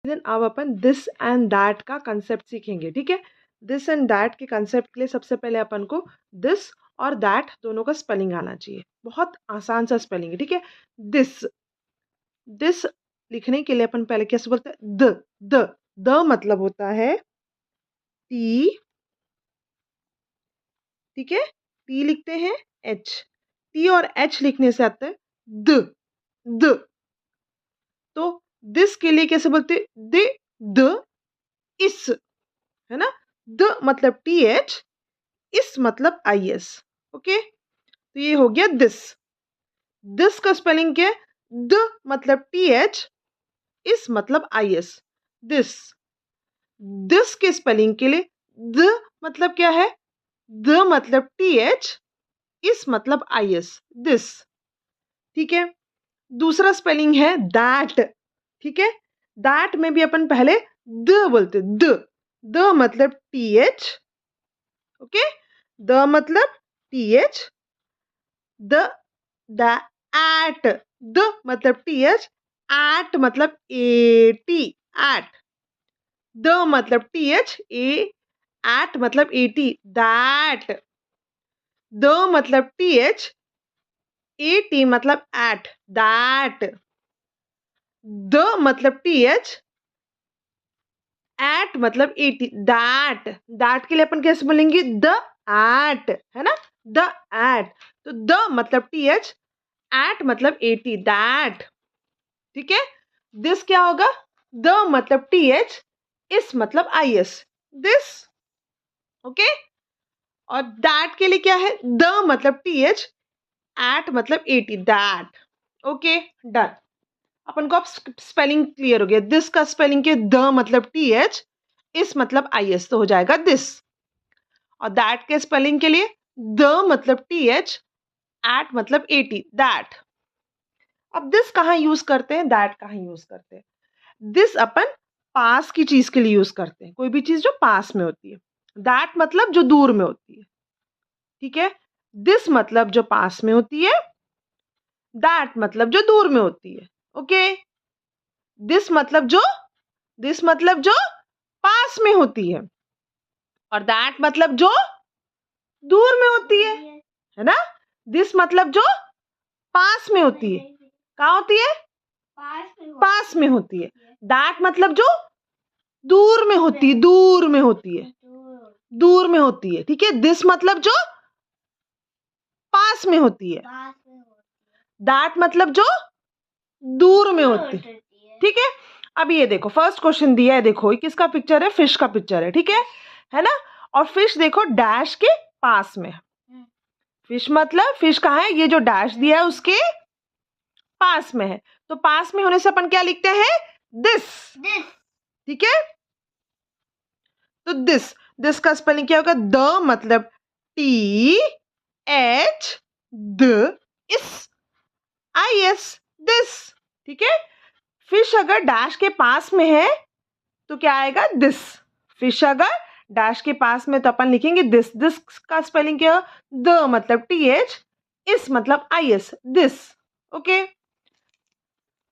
Then अब अपन this and that का concept सीखेंगे, ठीक है। दिस एंड दैट के कंसेप्ट के लिए सबसे पहले अपन को दिस और दैट दोनों का स्पेलिंग आना चाहिए। बहुत आसान सा स्पेलिंग है, ठीक है। दिस, दिस लिखने के लिए अपन पहले कैसे बोलते हैं, द मतलब होता है टी, ठीक है। टी लिखते हैं एच, टी और एच लिखने से आता है द। तो दिस के लिए कैसे बोलते हैं, द इस, है ना। द मतलब टी एच, इस मतलब आई एस, ओके। तो ये हो गया दिस। दिस का स्पेलिंग क्या है, द मतलब टी एच, इस मतलब आई एस, दिस। दिस के स्पेलिंग के लिए द मतलब क्या है, द मतलब टी एच, इस मतलब आई एस, दिस, ठीक है। दूसरा स्पेलिंग है दैट, ठीक है। दैट में भी अपन पहले द बोलते, द मतलब टी एच, ओके। द मतलब T H, the at, the मतलब टी एच, एट मतलब ए टी, एट। द मतलब टी एच, एट मतलब ए टी, दैट। द मतलब टी एच, ए टी मतलब एट, दैट। द मतलब T H, at मतलब A T, that. That के लिए अपन कैसे बोलेंगे, द एट, है ना, द एट। तो द मतलब टी एच, एट मतलब ए टी, दैट, ठीक है। दिस क्या होगा, द मतलब टी एच, इस मतलब आई एस, दिस, ओके। और दैट के लिए क्या है, द मतलब टी एच, एट मतलब A T, that, okay done. अपन को अब स्पेलिंग क्लियर हो गया। दिस का स्पेलिंग के द मतलब टी एच, इस मतलब आई एस, तो हो जाएगा दिस। और दैट के स्पेलिंग के लिए द मतलब टी एच, एट मतलब ए टी, दैट। अब दिस कहाँ यूज करते हैं, दैट कहाँ यूज करते हैं। दिस अपन पास की चीज के लिए यूज करते हैं, कोई भी चीज जो पास में होती है। दैट मतलब जो दूर में होती है, ठीक है। दिस मतलब जो पास में होती है, दैट मतलब जो दूर में होती है, ओके। दिस मतलब जो, दिस मतलब जो पास में होती है, और दैट मतलब जो दूर में होती है ना। दिस मतलब जो पास में होती है, कहाँ होती है, पास में होती है। दैट मतलब जो दूर में होती है, दूर में होती है, दूर में होती है, ठीक है। दिस मतलब जो पास में होती है, दैट मतलब जो दूर में होती है, ठीक है। अब ये देखो फर्स्ट क्वेश्चन दिया है, देखो ये किसका पिक्चर है, फिश का पिक्चर है, ठीक है ना। और फिश देखो डैश के पास में, फिश मतलब फिश कहाँ है, ये जो डैश दिया है उसके पास में है। तो पास में होने से अपन क्या लिखते हैं, दिस, ठीक है। तो दिस का स्पेलिंग क्या होगा, द मतलब टी एच, द, इस, आई एस, दिस, ठीक है। फिश अगर डैश के पास में है तो क्या आएगा, दिस। फिश अगर डैश के पास में तो अपन लिखेंगे दिस। दिस का स्पेलिंग क्या, द मतलब टी एच, इस मतलब आई S, this, okay.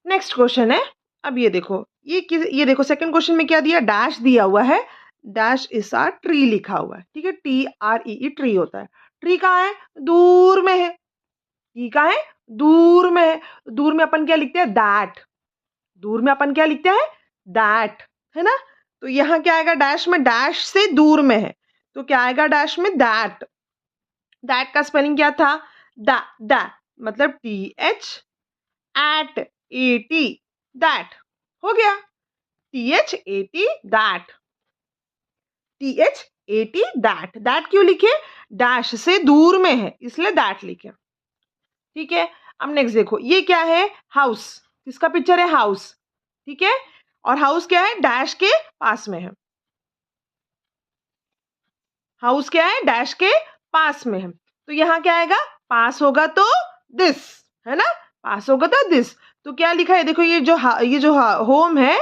Next question है। अब ये देखो, ये देखो सेकंड क्वेश्चन में क्या दिया, डैश दिया हुआ है, डैश इज आ ट्री लिखा हुआ है, ठीक है। टी आर ई, ट्री होता है। ट्री कहाँ है, दूर में है। ट्री कहाँ है, दूर में है। दूर में अपन क्या लिखते हैं, दैट। दूर में अपन क्या लिखते हैं, दैट, है ना। तो यहाँ क्या आएगा, डैश में, डैश से दूर में है तो क्या आएगा डैश में, दैट। दैट का स्पेलिंग क्या था, दैट मतलब T H, at, A T, that, हो गया। T H A T, that, T H A T, that. That क्यों लिखे, डैश से दूर में है इसलिए दैट लिखे, ठीक है। अब नेक्स्ट देखो, ये क्या है, हाउस। किसका पिक्चर है, हाउस, ठीक है। और हाउस क्या है, डैश के पास में है। हाउस क्या है, डैश के पास में है। तो यहाँ क्या आएगा, पास होगा तो दिस, है ना। पास होगा तो दिस। तो क्या लिखा है, देखो ये जो होम है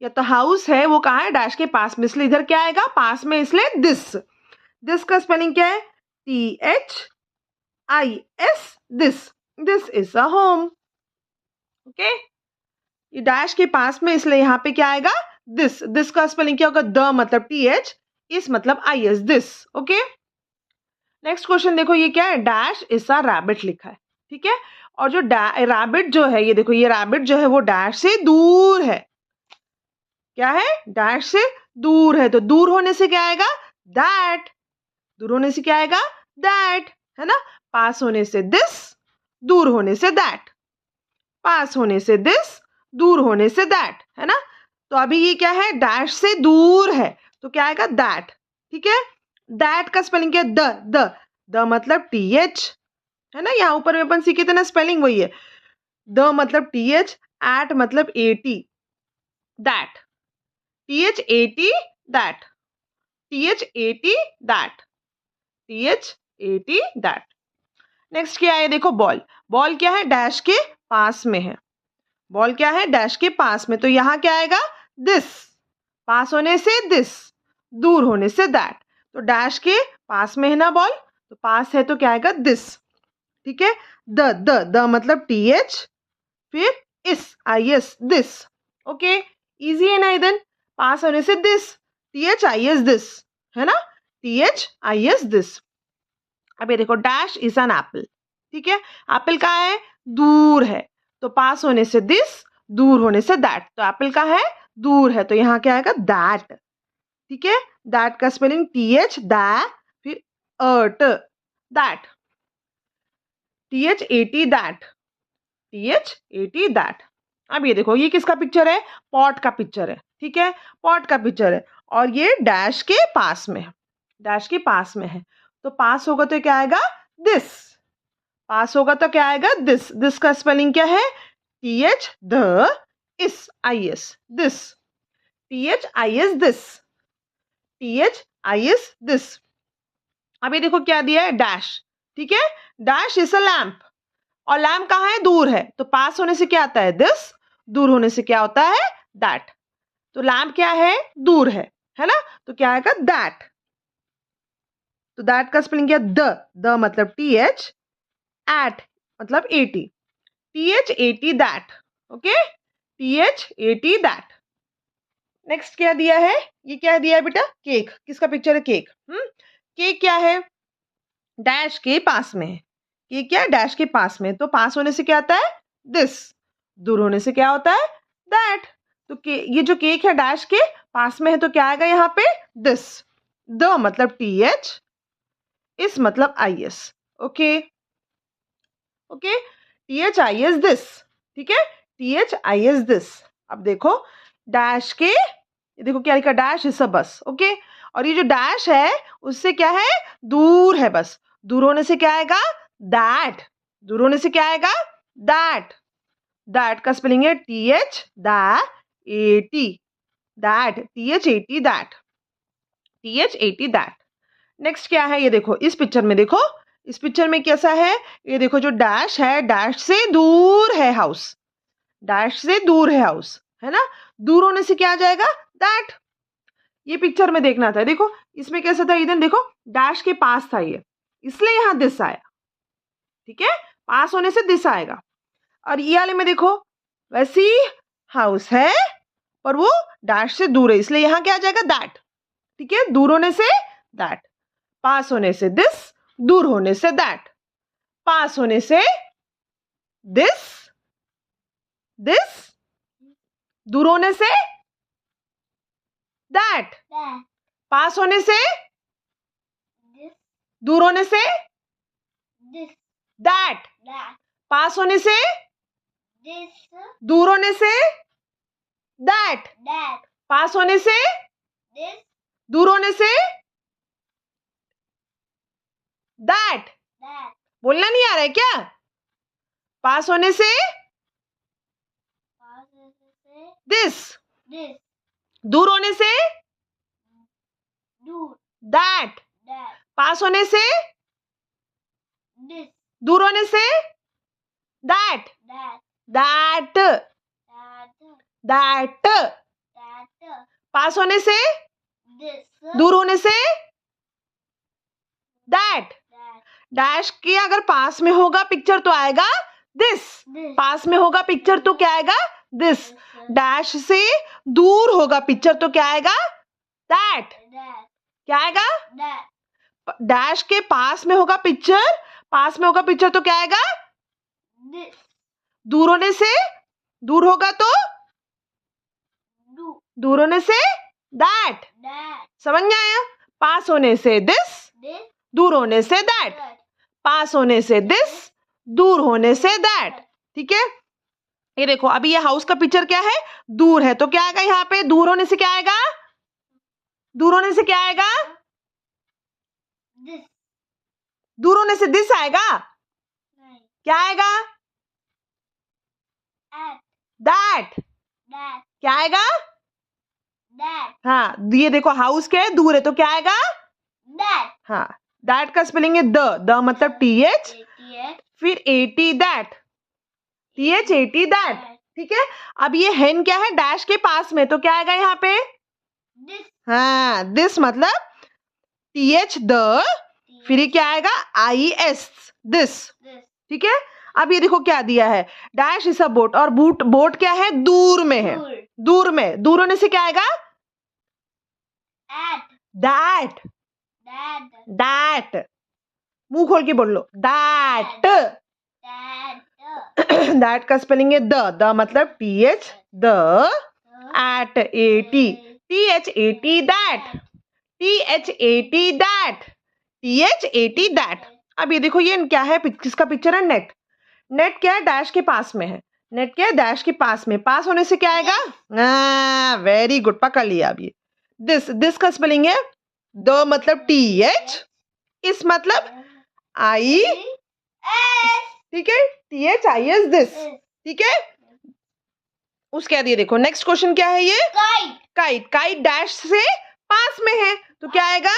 या तो हाउस है, वो कहाँ है, डैश के पास में, इसलिए इधर क्या आएगा, पास में, इसलिए दिस। दिस का स्पेलिंग क्या है, T H I S, this. This is a home, okay. ये डैश के पास में इसलिए यहाँ पे क्या आएगा, दिस का स्पेलिंग क्या होगा? द मतलब TH, इस मतलब IS, this. Okay, next question देखो, ये क्या है? डैश इज अ रैबिट लिखा है, ठीक है। और जो रैबिट जो है, ये देखो, ये रैबिट जो है वो डैश से दूर है। क्या है? डैश से दूर है। तो दूर होने से क्या आएगा? दैट। दूर होने से क्या आएगा? दैट, है ना। पास होने से दिस, दूर होने से दैट। पास होने से दिस, दूर होने से दैट, है ना। तो अभी ये क्या है? डैश से दूर है, तो क्या आएगा? दैट, ठीक है। दैट का स्पेलिंग क्या है? द मतलब TH, है ना। यहाँ ऊपर में अपन सीखे थे ना, स्पेलिंग वही है। द मतलब TH, एट मतलब AT, that. TH80, that. TH80, that. TH80, that. Next क्या है? देखो, बॉल। बॉल क्या है? डैश के पास में है। बॉल क्या है? डैश के पास में। तो यहाँ क्या आएगा? दिस। पास होने से दिस, दूर होने से दैट। तो डैश के पास में है ना बॉल, तो पास है तो क्या आएगा? दिस, ठीक है। द मतलब TH, फिर IS, दिस। ओके, इजी है ना इधर। पास होने से दिस, THIS, दिस, है ना। THIS, this. अब ये देखो, डैश इज एन एप्पल, ठीक है। एप्पल कहाँ है? दूर है। तो पास होने से दिस, दूर होने से दैट। तो एप्पल कहाँ है? दूर है। तो यहाँ क्या आएगा? दैट, ठीक है। दैट का स्पेलिंग TH, दै, फिर अर्ट, that. TH80, that. TH80, that. अब ये देखो, ये किसका पिक्चर है? पॉट का पिक्चर है, ठीक है। पॉट का पिक्चर है और ये डैश के पास में है। डैश के पास में है, तो पास होगा तो क्या आएगा? दिस। पास होगा तो क्या आएगा? दिस। दिस का स्पेलिंग क्या है? TH, the, IS, this. THIS, this. THIS, this. अब ये देखो क्या दिया है? डैश, ठीक है। डैश इज अ लैम्प, और लैम्प कहाँ है? दूर है। तो पास होने से क्या आता है? दिस। दूर होने से क्या होता है? दैट। तो लैम्प क्या है? दूर है ना। तो क्या आएगा? दैट। तो दैट का स्पेलिंग क्या? द मतलब TH, एट मतलब AT। TH80, that. Okay, TH80, that. Next क्या दिया है? ये क्या दिया है बेटा? केक। किसका पिक्चर है? केक। केक क्या है? डैश के पास में है। केक क्या है? डैश के पास में। तो पास होने से क्या आता है? दिस। दूर होने से क्या होता है? दैट। तो ये जो केक है डैश के पास में है, तो क्या आएगा यहाँ पे? दिस। द मतलब TH, इस मतलब IS। Okay, okay. THIS, this, ठीक है। THIS, this. अब देखो, डैश के, ये देखो क्या लिखा? डैश इज अ बस। ओके, और ये जो डैश है उससे क्या है? दूर है बस। दूर होने से क्या आएगा? दैट। दूर होने से क्या आएगा? दैट। दैट का स्पेलिंग है TH, AT, that. TH80, that. TH80, that. Next क्या है? ये देखो, इस पिक्चर में देखो, इस पिक्चर में कैसा है? ये देखो, जो डैश है, डैश से दूर है हाउस। डैश से दूर है हाउस, है ना। दूर होने से क्या आ जाएगा? दैट। ये पिक्चर में देखना था। देखो, इसमें कैसा था? इधर देखो, डैश के पास था ये, इसलिए यहाँ दिस आया, ठीक है। पास होने से दिस आएगा। और ये वाले में देखो, वैसी हाउस है पर वो डैश से दूर है, इसलिए यहाँ क्या आ जाएगा? दैट, ठीक है। दूर होने से दैट, पास होने से दिस, दूर होने से दैट। पास होने से दिस, दिस, दूर होने से दैट। पास होने से दूर होने से दैट। पास होने से दूर होने से दैट। पास होने से दूर होने से दैट। बोलना नहीं आ रहा है क्या? पास होने से दिस, दूर होने से दैट। पास होने से दूर होने से दैट। That, that. पास होने से दूर होने से दैट। डैश के अगर पास में होगा पिक्चर तो आएगा दिस, पास में होगा पिक्चर तो क्या आएगा? दिस। डैश से दूर होगा पिक्चर तो क्या आएगा? दैट। क्या आएगा? डैश के पास में होगा पिक्चर, पास में होगा पिक्चर तो क्या आएगा? दूर होने से, दूर होगा तो दूर होने से दैट। समझ में आया? पास होने से दिस, दूर होने से दैट। पास होने से दिस, दूर होने से दैट। ठीक है, ये देखो अभी ये हाउस का पिक्चर क्या है? दूर है तो क्या आएगा यहाँ पे? दूर होने से क्या आएगा? दूर होने से क्या आएगा? दूर होने से दिस आएगा? क्या आएगा? दैट। क्या आएगा? हाँ, ये देखो हाउस क्या है? दूर है तो क्या आएगा? हाँ, दैट का स्पेलिंग है द मतलब TH, फिर AT that, TH AT that. ठीक है, अब ये हेन क्या है? डैश के पास में तो क्या आएगा यहाँ पे? हाँ, दिस मतलब TH द, फिर ये क्या आएगा? IS this. ठीक है, अब ये देखो क्या दिया है? डैश इज अ बोट, और बोट क्या है? दूर में है। दूर में, दूर होने से क्या आएगा? दैट। दैट, मुंह खोल के बोल लो, दैट। दैट का स्पेलिंग है द मतलब TH the, at AT, TH AT that, TH AT that, TH AT that. अब ये देखो ये क्या है? किसका पिक्चर है? नेट। नेट क्या है? डैश के पास में है। नेट क्या है? डैश के पास में, पास होने से क्या आएगा? वेरी गुड, पकड़ लिया। अब ये दिस का स्पेलिंग है द मतलब TH, इस मतलब IS। ठीक है, TH IS दिस। ठीक है, उसके बाद ये देखो नेक्स्ट क्वेश्चन क्या है? ये काइट। काइट डैश से पास में है तो क्या आएगा?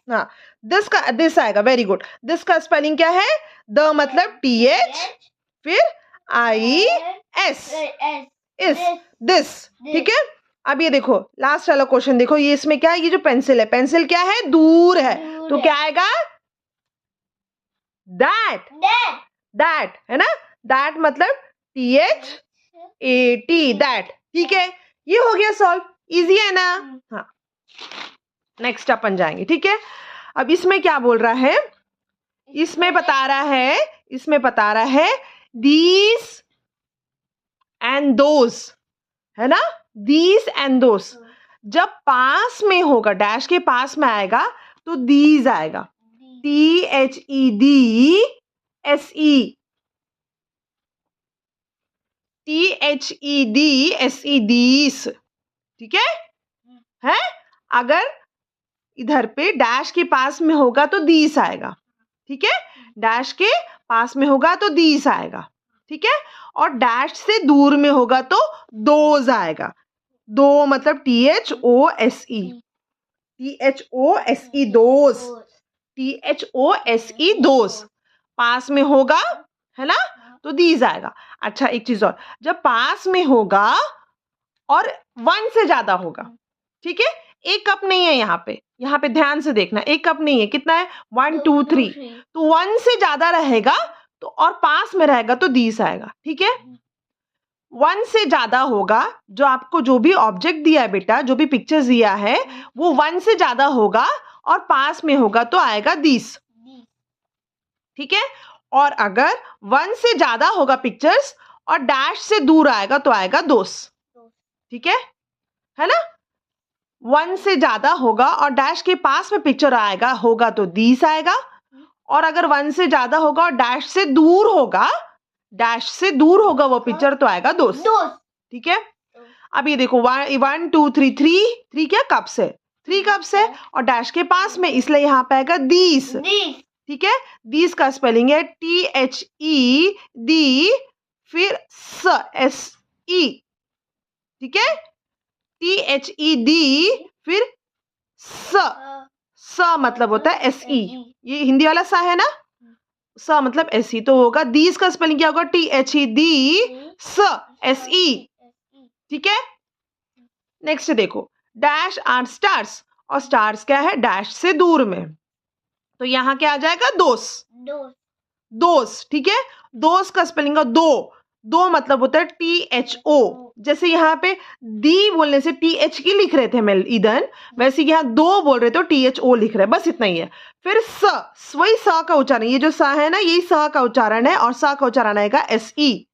हाँ, दिस आएगा। वेरी गुड, दिस का स्पेलिंग क्या है? द मतलब TH, फिर IS, इस, दिस। ठीक है, अब ये देखो लास्ट वाला क्वेश्चन देखो, ये इसमें क्या है? ये जो पेंसिल है, पेंसिल क्या है? दूर है तो क्या आएगा? दैट। दैट है ना, दैट मतलब TH AT दैट। ठीक है, ये हो गया सॉल्व। इजी है ना? हाँ, नेक्स्ट अपन जाएंगे। ठीक है, अब इसमें क्या बोल रहा है? इसमें बता रहा है these and those, है ना? these and those जब पास में होगा, डैश के पास में आएगा तो these आएगा, THEDSE, THEDSE, these। ठीक है? अगर इधर पे डैश के पास में होगा तो these आएगा। ठीक है, डैश के पास में होगा तो these आएगा। ठीक है, और डैश से दूर में होगा तो those आएगा। दो मतलब THOSE, those, those। पास में होगा, है ना, तो these आएगा। अच्छा, एक चीज और, जब पास में होगा और 1 से ज्यादा होगा, ठीक है, एक कप नहीं है यहाँ पे ध्यान से देखना, एक कप नहीं है, कितना है? 1 2 3। तो 1 से ज्यादा रहेगा तो, और पास में रहेगा तो these आएगा। ठीक है, 1 से ज्यादा होगा, जो आपको जो भी ऑब्जेक्ट दिया है बेटा, जो भी पिक्चर्स दिया है वो 1 से ज्यादा होगा और पास में होगा तो आएगा these। ठीक है, और अगर 1 से ज्यादा होगा पिक्चर्स और डैश से दूर आएगा तो आएगा those। ठीक है ना? 1 से ज्यादा होगा और डैश के पास में पिक्चर आएगा होगा तो these आएगा, और अगर 1 से ज्यादा होगा और डैश से दूर होगा वो पिक्चर तो आएगा those। ठीक है, अब ये देखो 1 2 3 3 क्या कप्स है? 3 कप्स है और डैश के पास में, इसलिए यहाँ पे आएगा these। ठीक है, these का स्पेलिंग है THED, फिर SE। ठीक है, THED, फिर स मतलब होता है SE, ये हिंदी वाला सा है ना, स मतलब SE, तो होगा these का स्पेलिंग क्या होगा? THED SE। ठीक है, नेक्स्ट देखो, डैश आर स्टार्स, और स्टार्स क्या है? डैश से दूर में, तो यहाँ क्या आ जाएगा? दोस। ठीक है, दोस का स्पेलिंग है दो, दो मतलब होता है THO। जैसे यहाँ पे दी बोलने से TH की लिख रहे थे मैं ईदन, वैसे यहाँ दो बोल रहे तो THO लिख रहे हैं, बस इतना ही है। फिर वही स का उच्चारण, ये जो स है ना यही स का उच्चारण है, और स का उच्चारण आएगा SE,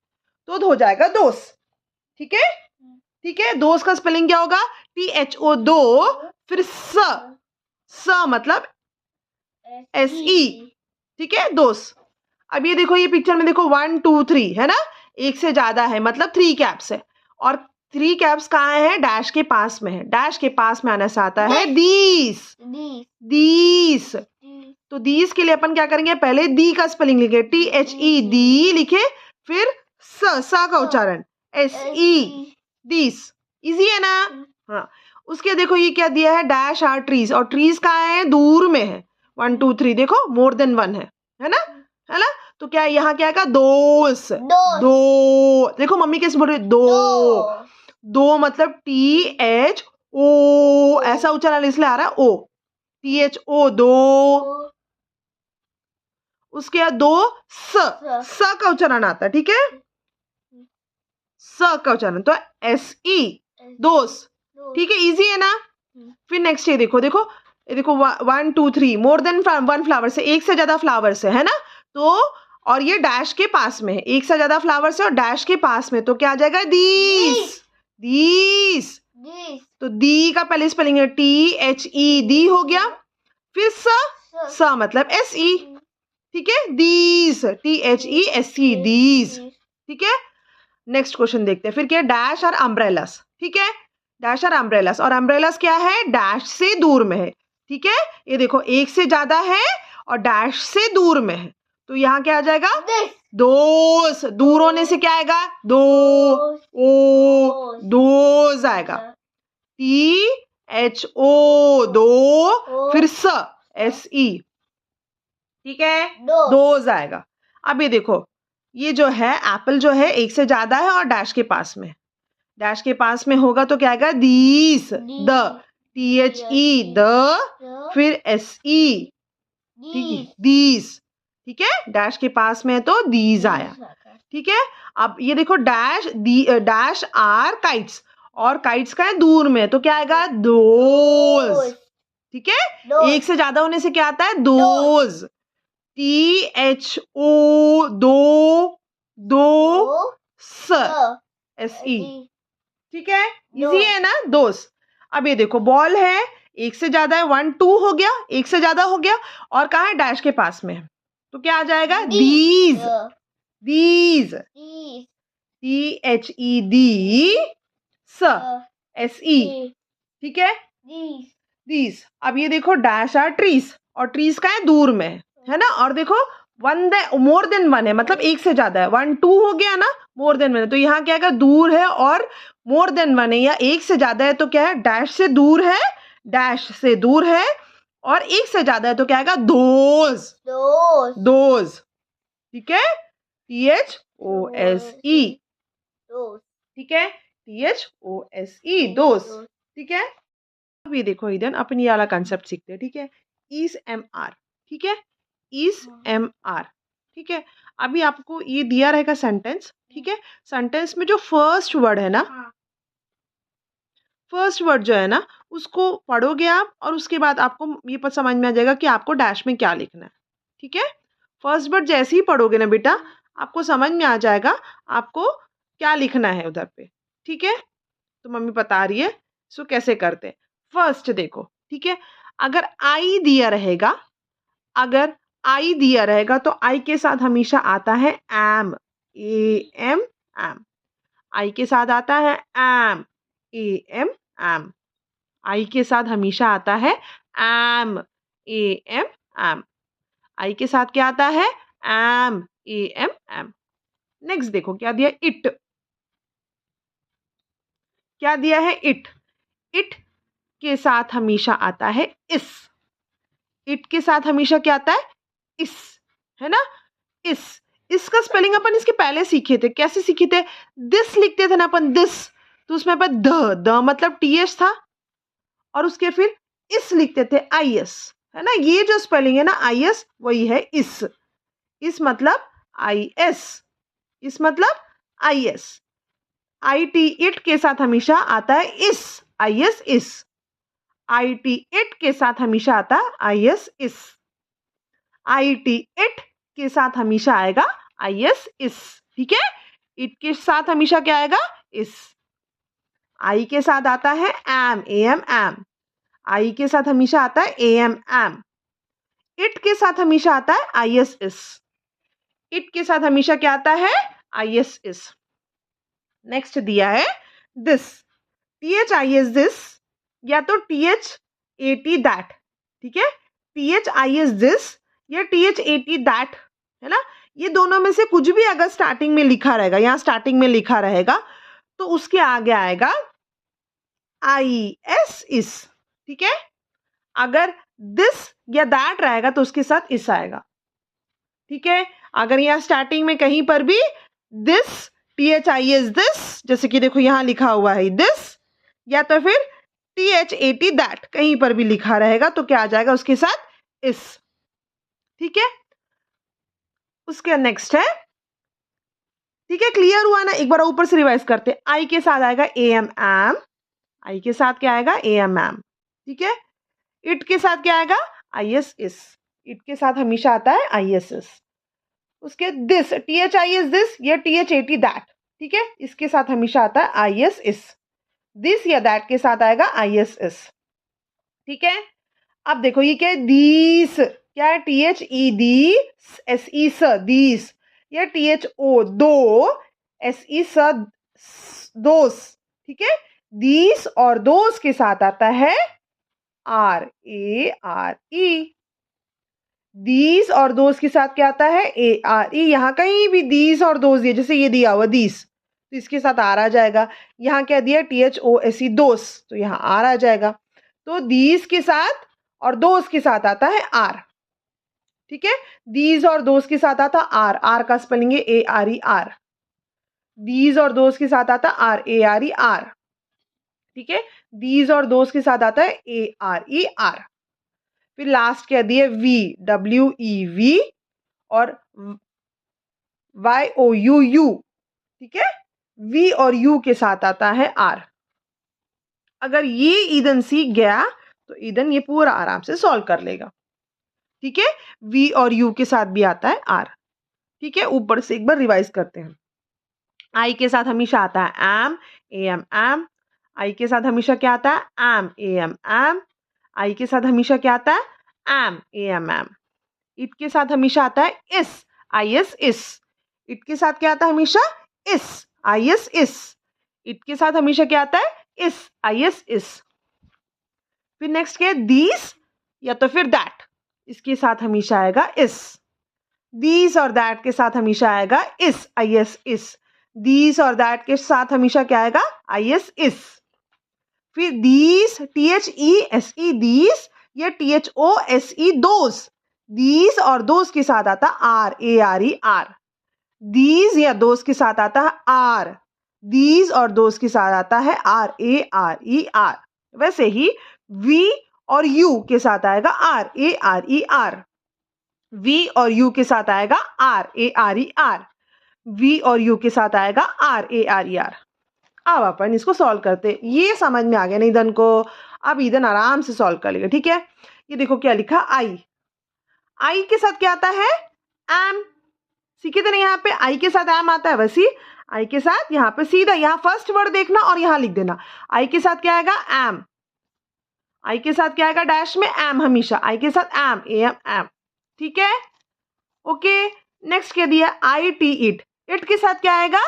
तो हो जाएगा दोस। ठीक है, ठीक है। दोस का स्पेलिंग क्या होगा? THO दो, फिर स मतलब SE। ठीक है, दोस। अब ये देखो, ये पिक्चर में देखो 1 2 3 है ना, एक से ज्यादा है मतलब 3 कैप्स है, और 3 कैप्स कहाँ है? डैश के पास में है। डैश के पास में आने से आता है दीस। दीस, तो दीस के लिए अपन क्या करेंगे? पहले दी का स्पेलिंग लिखे, THE दी लिखे, फिर स का उच्चारण SE, दीस। इजी है ना? हाँ। उसके देखो ये क्या दिया है? डैश आर ट्रीज, और ट्रीज कहाँ है? दूर में है। 1 2 3 देखो, मोर देन 1 है ना, है ना? तो क्या यहाँ क्या आएगा? दोस। दो, देखो मम्मी कैसे बोल रही है? दो। दो मतलब THO, ऐसा उच्चारण इसलिए आ रहा है ओ, THO दो। उसके बाद दो स का उच्चारण आता है। ठीक है, स का उच्चारण तो SE, दोस। ठीक है, इजी है ना? फिर नेक्स्ट ये देखो, देखो ये देखो 1 2 3 मोर देन 1 फ्लावर से, एक से ज्यादा फ्लावर से, है ना? तो और ये डैश के पास में है, एक से ज्यादा फ्लावर से और डैश के पास में, तो क्या आ जाएगा? दीस। दीस, तो दी का पहले स्पेलिंग है THE दी हो गया, फिर स मतलब SE। ठीक है, दीस, THESE दीस। ठीक है, नेक्स्ट क्वेश्चन देखते हैं। फिर क्या? डैश और अम्ब्रेलास। ठीक है, डैश और अम्ब्रेलास, और अम्ब्रेलास क्या है? डैश से दूर में है। ठीक है, ये देखो एक से ज्यादा है और डैश से दूर में है, तो यहाँ क्या आ जाएगा? दोस। दूर होने से क्या आएगा? दो, ओ, दोज आएगा। THO दो, फिर SE। ठीक है, दोज आएगा। अब ये देखो, ये जो है एप्पल जो है एक से ज्यादा है और डैश के पास में, डैश के पास में होगा तो क्या आएगा? दीस, द, THE द, फिर SE, ठीक है, दीस। ठीक है, डैश के पास में है तो दीज आया। ठीक है, अब ये देखो डैश डैश आर काइट्स, और काइट्स का है दूर में, तो क्या आएगा? दोज। ठीक है, एक से ज्यादा होने से क्या आता है? दोज। THO दो, दो SE। ठीक है, इजी है ना? दोस्त। अब ये देखो बॉल है, एक से ज्यादा है, 1 2 हो गया, एक से ज्यादा हो गया, और कहाँ है? डैश के पास में है, तो क्या आ जाएगा? These. These, THE the, SE। ठीक है, दीज। अब ये देखो डैश आर ट्रीज, और ट्रीज का है दूर में है ना, और देखो मोर देन 1 है, मतलब एक से ज्यादा है। 1 2 हो गया ना, मोर देन 1 है, तो यहाँ क्या है? दूर है और मोर देन 1 है, या एक से ज्यादा है, तो क्या है? डैश से दूर है, डैश से दूर है, और एक से ज्यादा है, तो क्या आएगा? दोज। दोज। ठीक है, THOSE। ठीक है, THOSE दोज। ठीक है, अब ये देखो इधर अपन ये वाला कंसेप्ट सीखते हैं। ठीक है, इज MR। ठीक है, इज MR। ठीक है, अभी आपको ये दिया रहेगा सेंटेंस। ठीक है, सेंटेंस में जो फर्स्ट वर्ड है ना, फर्स्ट वर्ड जो है ना, उसको पढ़ोगे आप, और उसके बाद आपको ये पता समझ में आ जाएगा कि आपको डैश में क्या लिखना है। ठीक है, फर्स्ट वर्ड जैसे ही पढ़ोगे ना बेटा, आपको समझ में आ जाएगा आपको क्या लिखना है उधर पे। ठीक है, तो मम्मी बता रही है, सो कैसे करते हैं। फर्स्ट देखो, ठीक है, अगर आई दिया रहेगा, अगर आई दिया रहेगा तो आई के साथ हमेशा आता है एम, AM एम। आई के साथ आता है एम, AM एम। आई के साथ हमेशा आता है एम, AM एम। आई के साथ क्या आता है? M, AM M. नेक्स्ट देखो क्या दिया? इट। क्या दिया है? इट। इट के साथ हमेशा आता है इस। इट के साथ हमेशा क्या आता है? इस, है ना? इस। इसका स्पेलिंग अपन इसके पहले सीखे थे। कैसे सीखे थे? दिस लिखते थे ना अपन, दिस, तो उसमें अपन द मतलब TH था, और उसके फिर इस लिखते थे IS, है ना? ये जो स्पेलिंग है ना IS, वही है इस। इस मतलब IS, इस मतलब I S. I T it के साथ हमेशा आता है इस, आई एस इस। आई टी इट के साथ हमेशा आता है आई एस इस। आई टी इट के साथ हमेशा आएगा आई एस इस। ठीक है, इट के साथ हमेशा क्या आएगा, इस। आई के साथ आता है am, A M am. I के साथ हमेशा आता है ए एम एम। इट के साथ हमेशा आता है आई एस इस। इट के साथ हमेशा क्या आता है, आई एस इस। नेक्स्ट दिया है this. T H I S this या तो T H A T that. ठीक है, T H I S this या T H A T that, है ना। ये दोनों में से कुछ भी अगर स्टार्टिंग में लिखा रहेगा, यहाँ स्टार्टिंग में लिखा रहेगा तो उसके आगे आएगा आई एस इस। ठीक है, अगर दिस या दैट रहेगा तो उसके साथ इस आएगा। ठीक है, अगर यहाँ स्टार्टिंग में कहीं पर भी this, T H I S this, जैसे कि देखो यहाँ लिखा हुआ है दिस, या तो फिर T H A T that, कहीं पर भी लिखा रहेगा तो क्या आ जाएगा उसके साथ, इस। ठीक है, उसके नेक्स्ट है, ठीक है, क्लियर हुआ ना। एक बार ऊपर से रिवाइज करते हैं। आई के साथ आएगा ए एम एम। आई के साथ क्या आएगा, ए एम एम। ठीक है, इट के साथ क्या आएगा, आई एस इस। इट के साथ हमेशा आता है आई एस इस। उसके this, T H I S this या T H A T that. ठीक है, इसके साथ हमेशा आता है आई एस इस। दिस या दैट के साथ आएगा आई एस इस। ठीक है, अब देखो ये क्या है, दीस, क्या है, टी एच ई दी एस ई स, दीस, या टी एच ओ दो एस ई स, दोस। ठीक है, दीस और दोस के साथ आता है आर, ए आर ई। दीस और दोस के साथ क्या आता है, ए आर ई। यहाँ कहीं भी दीस और दोस दिए, जैसे ये दिया हुआ दीस, तो इसके साथ आर आ जाएगा। यहाँ क्या दिया, T H O S E those, तो यहाँ आर आ जाएगा। तो दीस के साथ और दोस के साथ आता है आर। ठीक है, दीज और दोस के साथ आता आर, आर का स्पेलिंग है A R E are. These और दोस के साथ आता are, A R E are. These है, दीज और दोस के साथ आता है ए आर ई आर। फिर लास्ट क्या दिए, वी, डब्ल्यू ई वी और वाई ओ यू यू। ठीक है, वी और यू के साथ आता है आर। अगर ये ईदन सीख गया तो ईदन ये पूरा आराम से सॉल्व कर लेगा। ठीक है, वी और यू के साथ भी आता है आर। ठीक है, ऊपर से एक बार रिवाइज करते हैं। आई के साथ हमेशा आता है am, A M am. I के साथ हमेशा क्या आता है, am, A M am. I के साथ हमेशा क्या आता है, am, A M am. It के साथ हमेशा आता है इस, आई एस इस। इट के साथ क्या आता है हमेशा, इस, आई एस इस। इट के साथ हमेशा क्या आता है, इस, आई एस इस। फिर नेक्स्ट क्या है, दीस या तो फिर दैट, इसके साथ हमेशा आएगा इस। दीस और दैट के साथ हमेशा आएगा इस, आई एस इस। दीस और दैट के साथ हमेशा क्या आएगा, आई एस इस। फिर these, T H E S E these या T H O S E those. These और दोस के साथ आता are, A R E are. These या दोस के साथ आता है आर। दीज और दोस के साथ आता है are, A R E are. वैसे ही वी और यू के साथ आएगा are, A R E are. We और यू के साथ आएगा are, A R E are. We और यू के साथ आएगा are, A R E are. अब अपन इसको सॉल्व करते, ये समझ में आ गया ना ईदन को। अब ईदन आराम से सॉल्व कर लेगा। ठीक है, ये देखो क्या लिखा, आई। आई के साथ क्या आता है, एम। सीखे थे ना, यहाँ पे आई के साथ एम आता है, वैसे आई के साथ यहाँ पे सीधा, यहाँ फर्स्ट वर्ड देखना और यहाँ लिख देना। आई के साथ क्या आएगा, एम। आई के साथ क्या आएगा, डैश में एम, हमेशा आई के साथ एम, ए एम एम। ठीक है, ओके। नेक्स्ट क्या दिया, आई टी इट। इट के साथ क्या आएगा,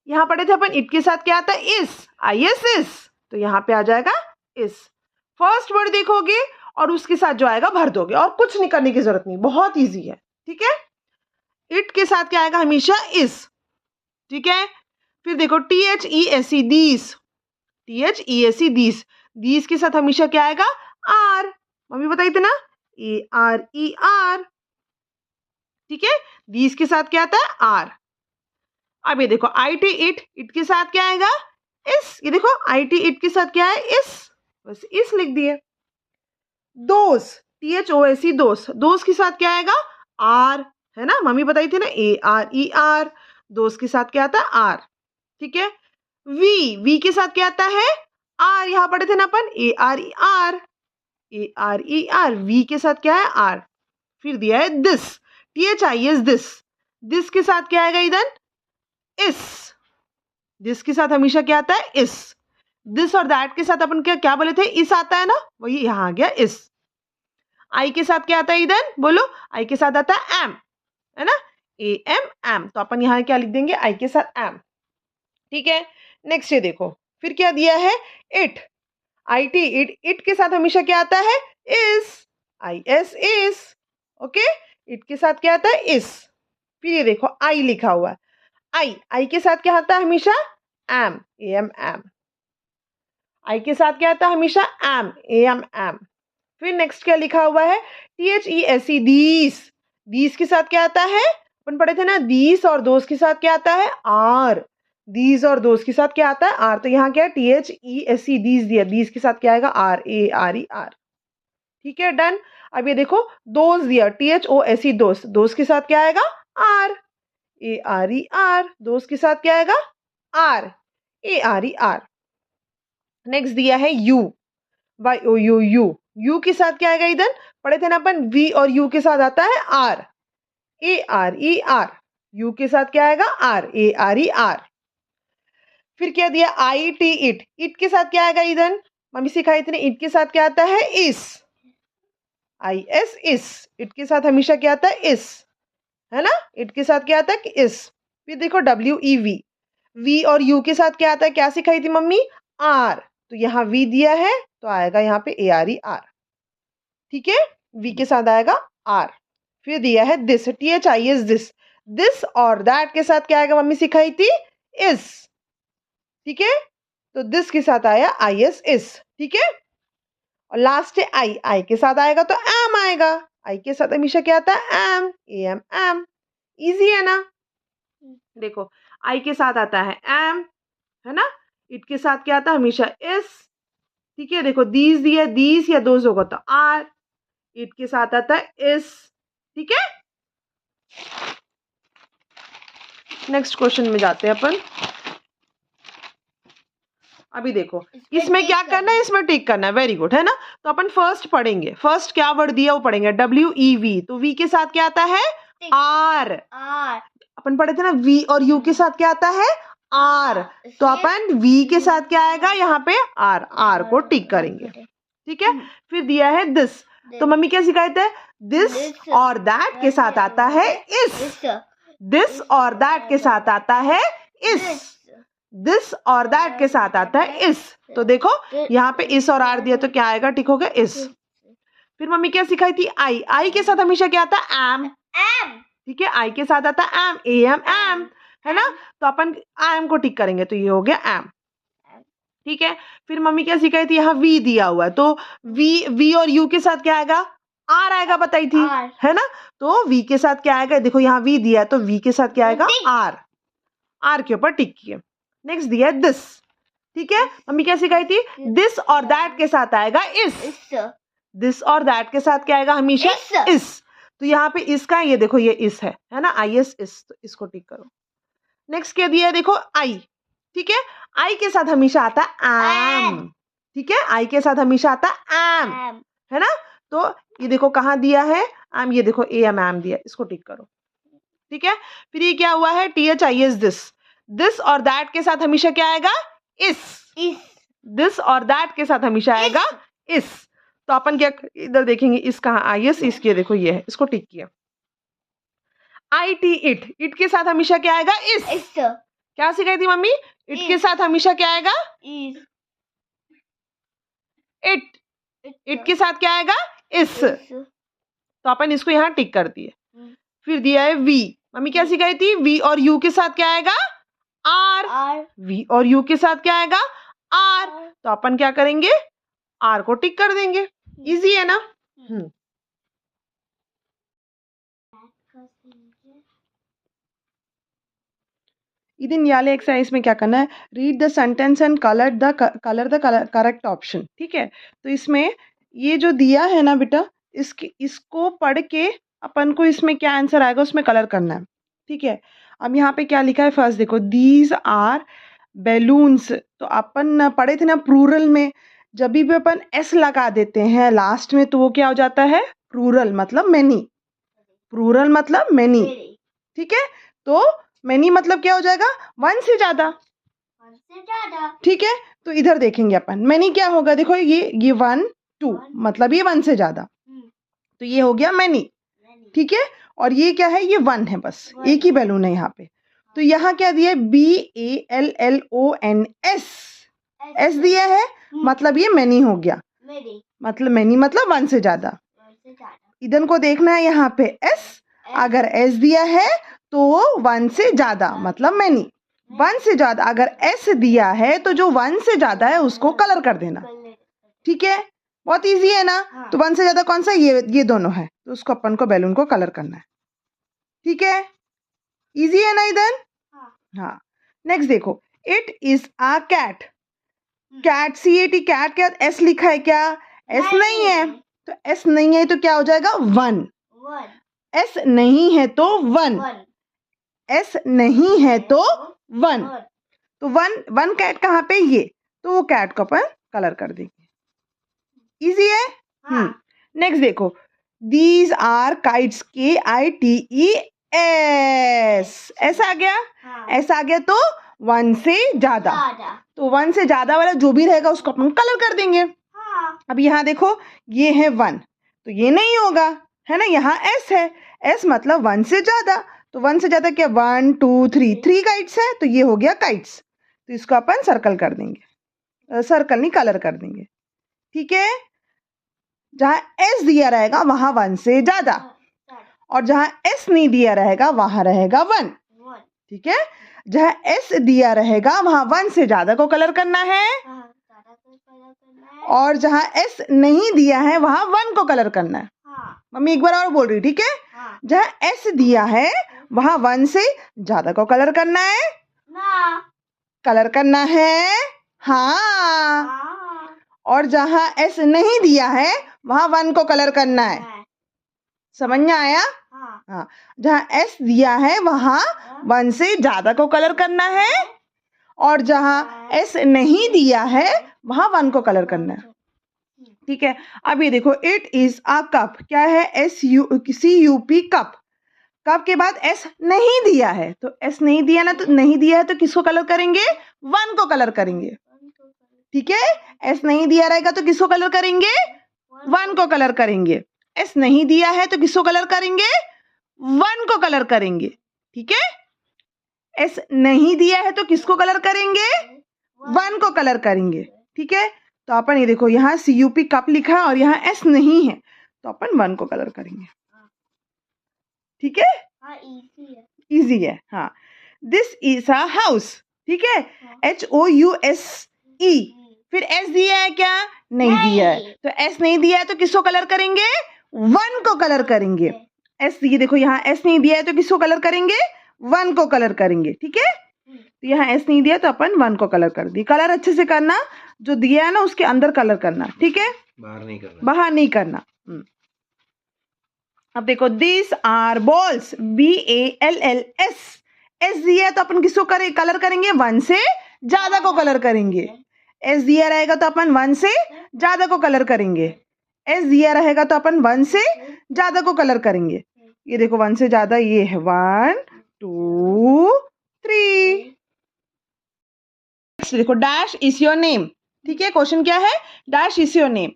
यहाँ पढ़े थे अपन, इट के साथ क्या आता है, इस, आई एस इस। तो यहाँ पे आ जाएगा इस। फर्स्ट वर्ड देखोगे और उसके साथ जो आएगा भर दोगे, और कुछ नहीं करने की जरूरत नहीं, बहुत इजी है। ठीक है, इट के साथ क्या आएगा, हमेशा इस। ठीक है, फिर देखो T H E S E these. T H E S E these. These के साथ हमेशा क्या आएगा, आर। मम्मी बताई थी ना, ए आर ई आर। ठीक है, दीस के साथ क्या आता है, आर। अब ये देखो आई टी इट, इट के साथ क्या आएगा, इस। ये देखो आई टी इट के साथ क्या है, इस, बस इस लिख दिए। Those, T H O S E those. Those के साथ क्या आएगा, आर, है ना, मम्मी बताई थी ना, ए आर ई आर। दोस्त के साथ क्या आता है आर, ठीक है। वी के साथ क्या आता है आर, यहाँ पढ़े थे ना अपन A R E are, A R E are, we के साथ क्या है आर। फिर दिया है दिस, THIS दिस, दिस के साथ क्या आएगा इधर इस, दिस के साथ हमेशा क्या आता है इस, दिस और दैट के साथ अपन क्या बोले थे इस आता है ना, वही यहाँ आ गया इस। आई के साथ क्या आता है इधर बोलो, आई के साथ आता है एम, है ना, एम, तो अपन यहाँ क्या लिख देंगे आई के साथ एम, ठीक है। नेक्स्ट ये देखो फिर क्या दिया है इट, IT इट के साथ हमेशा क्या आता है इस, IS इस, ओके। इट के साथ क्या आता है इस। फिर ये देखो आई लिखा हुआ है, आई के साथ क्या आता है हमेशा एम, एम, आई के साथ क्या आता है हमेशा एम। फिर नेक्स्ट क्या लिखा हुआ है THESE दीस, दीस के साथ क्या आता है अपन पढ़े थे ना दीस और दोस्त के साथ क्या आता है आर, दीज और दोस्त के साथ क्या आता है आर, तो यहाँ क्या है THESE दीज दिया, दीज के साथ क्या आएगा आर, ARE, ठीक है डन। अब ये देखो दोस्त दिया THOSE दोस्त, दोस्त के साथ क्या आएगा आर, ARE, दोस्त के साथ क्या आएगा आर, ARE। नेक्स्ट दिया है YOU, यू के साथ क्या आएगा इधर पढ़े थे ना अपन V और U के साथ आता है आर, ARE, यू के साथ क्या आएगा आर, ARE। फिर क्या दिया IT इट के साथ क्या आएगा इधर, मम्मी सिखाई थी ना इट के साथ क्या आता है इस, IS इस, इट के साथ हमेशा क्या आता है इस, है ना, इट के साथ क्या आता है इस। फिर देखो WEV, V और U के साथ क्या आता है, क्या सिखाई थी मम्मी आर, तो यहाँ V दिया है तो आएगा यहाँ पे ARE, ठीक है, V के साथ आएगा आर। फिर दिया है दिस, THIS दिस, दिस और दैट के साथ क्या आएगा मम्मी सिखाई थी इस, ठीक है, तो दिस के साथ आया IS इस, ठीक है। और लास्ट है आई के साथ आएगा तो एम आएगा, आई के साथ हमेशा क्या आता है एम, इजी है ना। देखो आई के साथ आता है एम, है ना, इट के साथ क्या आता है हमेशा इस, ठीक है। देखो दीज दिया, दीज या दोज होगा तो आर, इट के साथ आता है इस, ठीक है। नेक्स्ट क्वेश्चन में जाते हैं अपन। अभी देखो इसमें क्या करना है, इसमें टिक करना है, वेरी गुड, है ना। तो अपन फर्स्ट पढ़ेंगे, फर्स्ट क्या वर्ड दिया वो पढ़ेंगे WEV, तो V के साथ क्या आता है आर, अपन पढ़े थे ना V और U के साथ क्या आता है आर, तो अपन V के साथ क्या आएगा यहाँ पे आर को टिक करेंगे, ठीक है। फिर दिया है दिस, तो मम्मी क्या सिखाए थे दिस और दैट के साथ आता है इस, दिस और दैट के साथ आता है इस, दिस और दैट के साथ आता है इस, तो देखो यहाँ पे इस और आर दिया तो क्या आएगा टिक होगा इस। फिर मम्मी क्या सिखाई थी आई के साथ हमेशा क्या आता है एम, ठीक है, आई के साथ आता है एम, है ना, तो अपन एम को टिक करेंगे तो ये हो गया एम, ठीक है। फिर मम्मी क्या सिखाई थी यहाँ वी दिया हुआ है, तो वी और यू के साथ क्या आएगा आर आएगा बताई थी, है ना, तो वी के साथ क्या आएगा, देखो यहाँ वी दिया है तो वी के साथ क्या आएगा आर के ऊपर टिक किए। नेक्स्ट दिया है दिस, ठीक है, मम्मी क्या सिखाई थी दिस और दैट के साथ आएगा इस, दिस और दैट के साथ क्या आएगा हमेशा इस, तो यहाँ पे इसका ये देखो ये इस है ना, IS इस, तो इसको टिक करो। नेक्स्ट क्या दिया है देखो आई, ठीक है, आई के साथ हमेशा आता है एम, ठीक है, आई के साथ हमेशा आता है एम, है ना, तो ये देखो कहाँ दिया है एम, ये देखो एम दिया, इसको टिक करो, ठीक है। फिर ये क्या हुआ है THIS दिस, दिस और दैट के साथ हमेशा क्या आएगा इस, दिस और दैट के साथ हमेशा आएगा इस, तो अपन क्या इधर देखेंगे इस कहाँ IS, इसके देखो ये है, इसको टिक किया। IT इट के साथ हमेशा क्या आएगा इस, क्या सिखाई थी मम्मी इट के साथ हमेशा क्या आएगा इट के साथ क्या आएगा इस, तो अपन इसको यहाँ टिक कर दिए। फिर दिया है V, मम्मी क्या सिखाई थी V और U के साथ क्या आएगा आर, V और U के साथ क्या आएगा आर, तो अपन क्या करेंगे आर को टिक कर देंगे, इजी है ना। इदिन याले एक्सरसाइज में क्या करना है, read the sentence and colour the correct option, ठीक है। तो इसमें ये जो दिया है ना बेटा, इसको पढ़ के अपन को इसमें क्या आंसर आएगा उसमें कलर करना है, ठीक है। अब यहाँ पे क्या लिखा है फर्स्ट देखो, दीज आर बैलून्स। तो अपन पढ़े थे ना प्लूरल में, जब भी अपन एस लगा देते हैं लास्ट में तो वो क्या हो जाता है, प्लूरल मतलब मैनी, प्लूरल मतलब मैनी। ठीक है, तो मैनी मतलब क्या हो जाएगा, वन से ज्यादा। ठीक है, तो इधर देखेंगे अपन मैनी क्या होगा, देखो ये 1 2 मतलब ये 1 से ज्यादा, तो ये हो गया मैनी। ठीक है, और ये क्या है, ये 1 है, बस एक ही बैलून है यहाँ पे। तो यहाँ क्या दिया है, BALLONS, एस दिया है, मतलब ये मैनी हो गया, मतलब मैनी मतलब 1 से ज्यादा। इधर को देखना है यहाँ पे एस, अगर एस दिया है तो 1 से ज्यादा मतलब मैनी, 1 से ज्यादा अगर एस दिया है तो जो 1 से ज्यादा है उसको कलर कर देना। ठीक है, बहुत इजी है ना। तो 1 से ज्यादा कौन सा, ये दोनों है, तो उसको अपन को बैलून को कलर करना है। ठीक है, इजी है ना इधर। हाँ, नेक्स्ट देखो, it is a cat. Cat CAT, cat क्या एस लिखा है क्या, एस नहीं है, तो एस नहीं है तो क्या हो जाएगा 1, एस नहीं है तो 1, एस नहीं है तो 1, तो 1 कैट कहाँ पे, ये, तो वो कैट को अपन कलर कर देंगे। इजी है। नेक्स्ट देखो, दीज आर काइट्स, KITES, ऐसा आ गया, ऐसा आ गया तो 1 से ज्यादा, तो 1 से ज्यादा वाला जो भी रहेगा उसको अपन कलर कर देंगे। अब यहाँ देखो, ये है 1, तो ये नहीं होगा, है ना, यहाँ S है, S मतलब 1 से ज्यादा, तो 1 से ज्यादा क्या, 1 2 3, 3 काइट्स है, तो ये हो गया काइट्स, तो इसको अपन सर्कल कर देंगे, सर्कल नहीं कलर कर देंगे। ठीक है, जहां S दिया रहेगा वहां 1 से ज्यादा, और जहां S नहीं दिया रहेगा वहां रहेगा 1। ठीक है, जहां S दिया रहेगा वहां 1 से ज्यादा को कलर करना है, और जहां S नहीं दिया है वहां 1 को कलर करना है। मम्मी एक बार और बोल रही, ठीक है, जहां S दिया है वहां 1 से ज्यादा को कलर करना है, कलर करना है, हाँ, और जहां S नहीं दिया है वहां 1 को कलर करना है। समझ में आया। हाँ, जहां S दिया है वहां 1 से ज्यादा को कलर करना है, और जहां S नहीं दिया है वहां 1 को कलर करना है। ठीक है, अब ये देखो, इट इज अ कप, क्या है, CUP कप, कप के बाद S नहीं दिया है, तो S नहीं दिया ना, तो नहीं दिया है तो किसको कलर करेंगे, 1 को कलर करेंगे। ठीक है, S नहीं दिया रहेगा तो किसको कलर करेंगे, 1 को कलर करेंगे। S नहीं दिया है तो किसको कलर करेंगे, 1 को कलर करेंगे। ठीक है, S नहीं दिया है तो किसको कलर करेंगे, 1 को कलर करेंगे। ठीक है, तो अपन ये देखो, यहाँ CUP कप लिखा है और यहाँ S नहीं है, तो अपन 1 को कलर करेंगे। ठीक है, इजी है। हाँ, दिस इज अ हाउस, ठीक है, HOUSE, फिर S दिया है क्या, नहीं दिया है, तो S नहीं दिया है तो किसको कलर करेंगे, 1 को कलर करेंगे। S, ये देखो यहाँ S नहीं दिया है तो किसको कलर करेंगे, 1 को कलर करेंगे। ठीक है, तो यहाँ S नहीं दिया तो अपन 1 को कलर कर दी। कलर अच्छे से करना, जो दिया है ना उसके अंदर कलर करना। ठीक है, बाहर नहीं करना, बाहर नहीं करना। अब देखो, this are balls, BALLS, S दिया है तो अपन किसको कलर करेंगे, 1 से ज्यादा को कलर करेंगे। S दिया रहेगा तो अपन 1 से ज्यादा को कलर करेंगे, S दिया रहेगा तो अपन 1 से ज्यादा को कलर करेंगे। ये देखो 1 से ज्यादा, ये है 1 2 3। देखो, डैश इज योर नेम। ठीक है, क्वेश्चन क्या है, डैश इज योर नेम,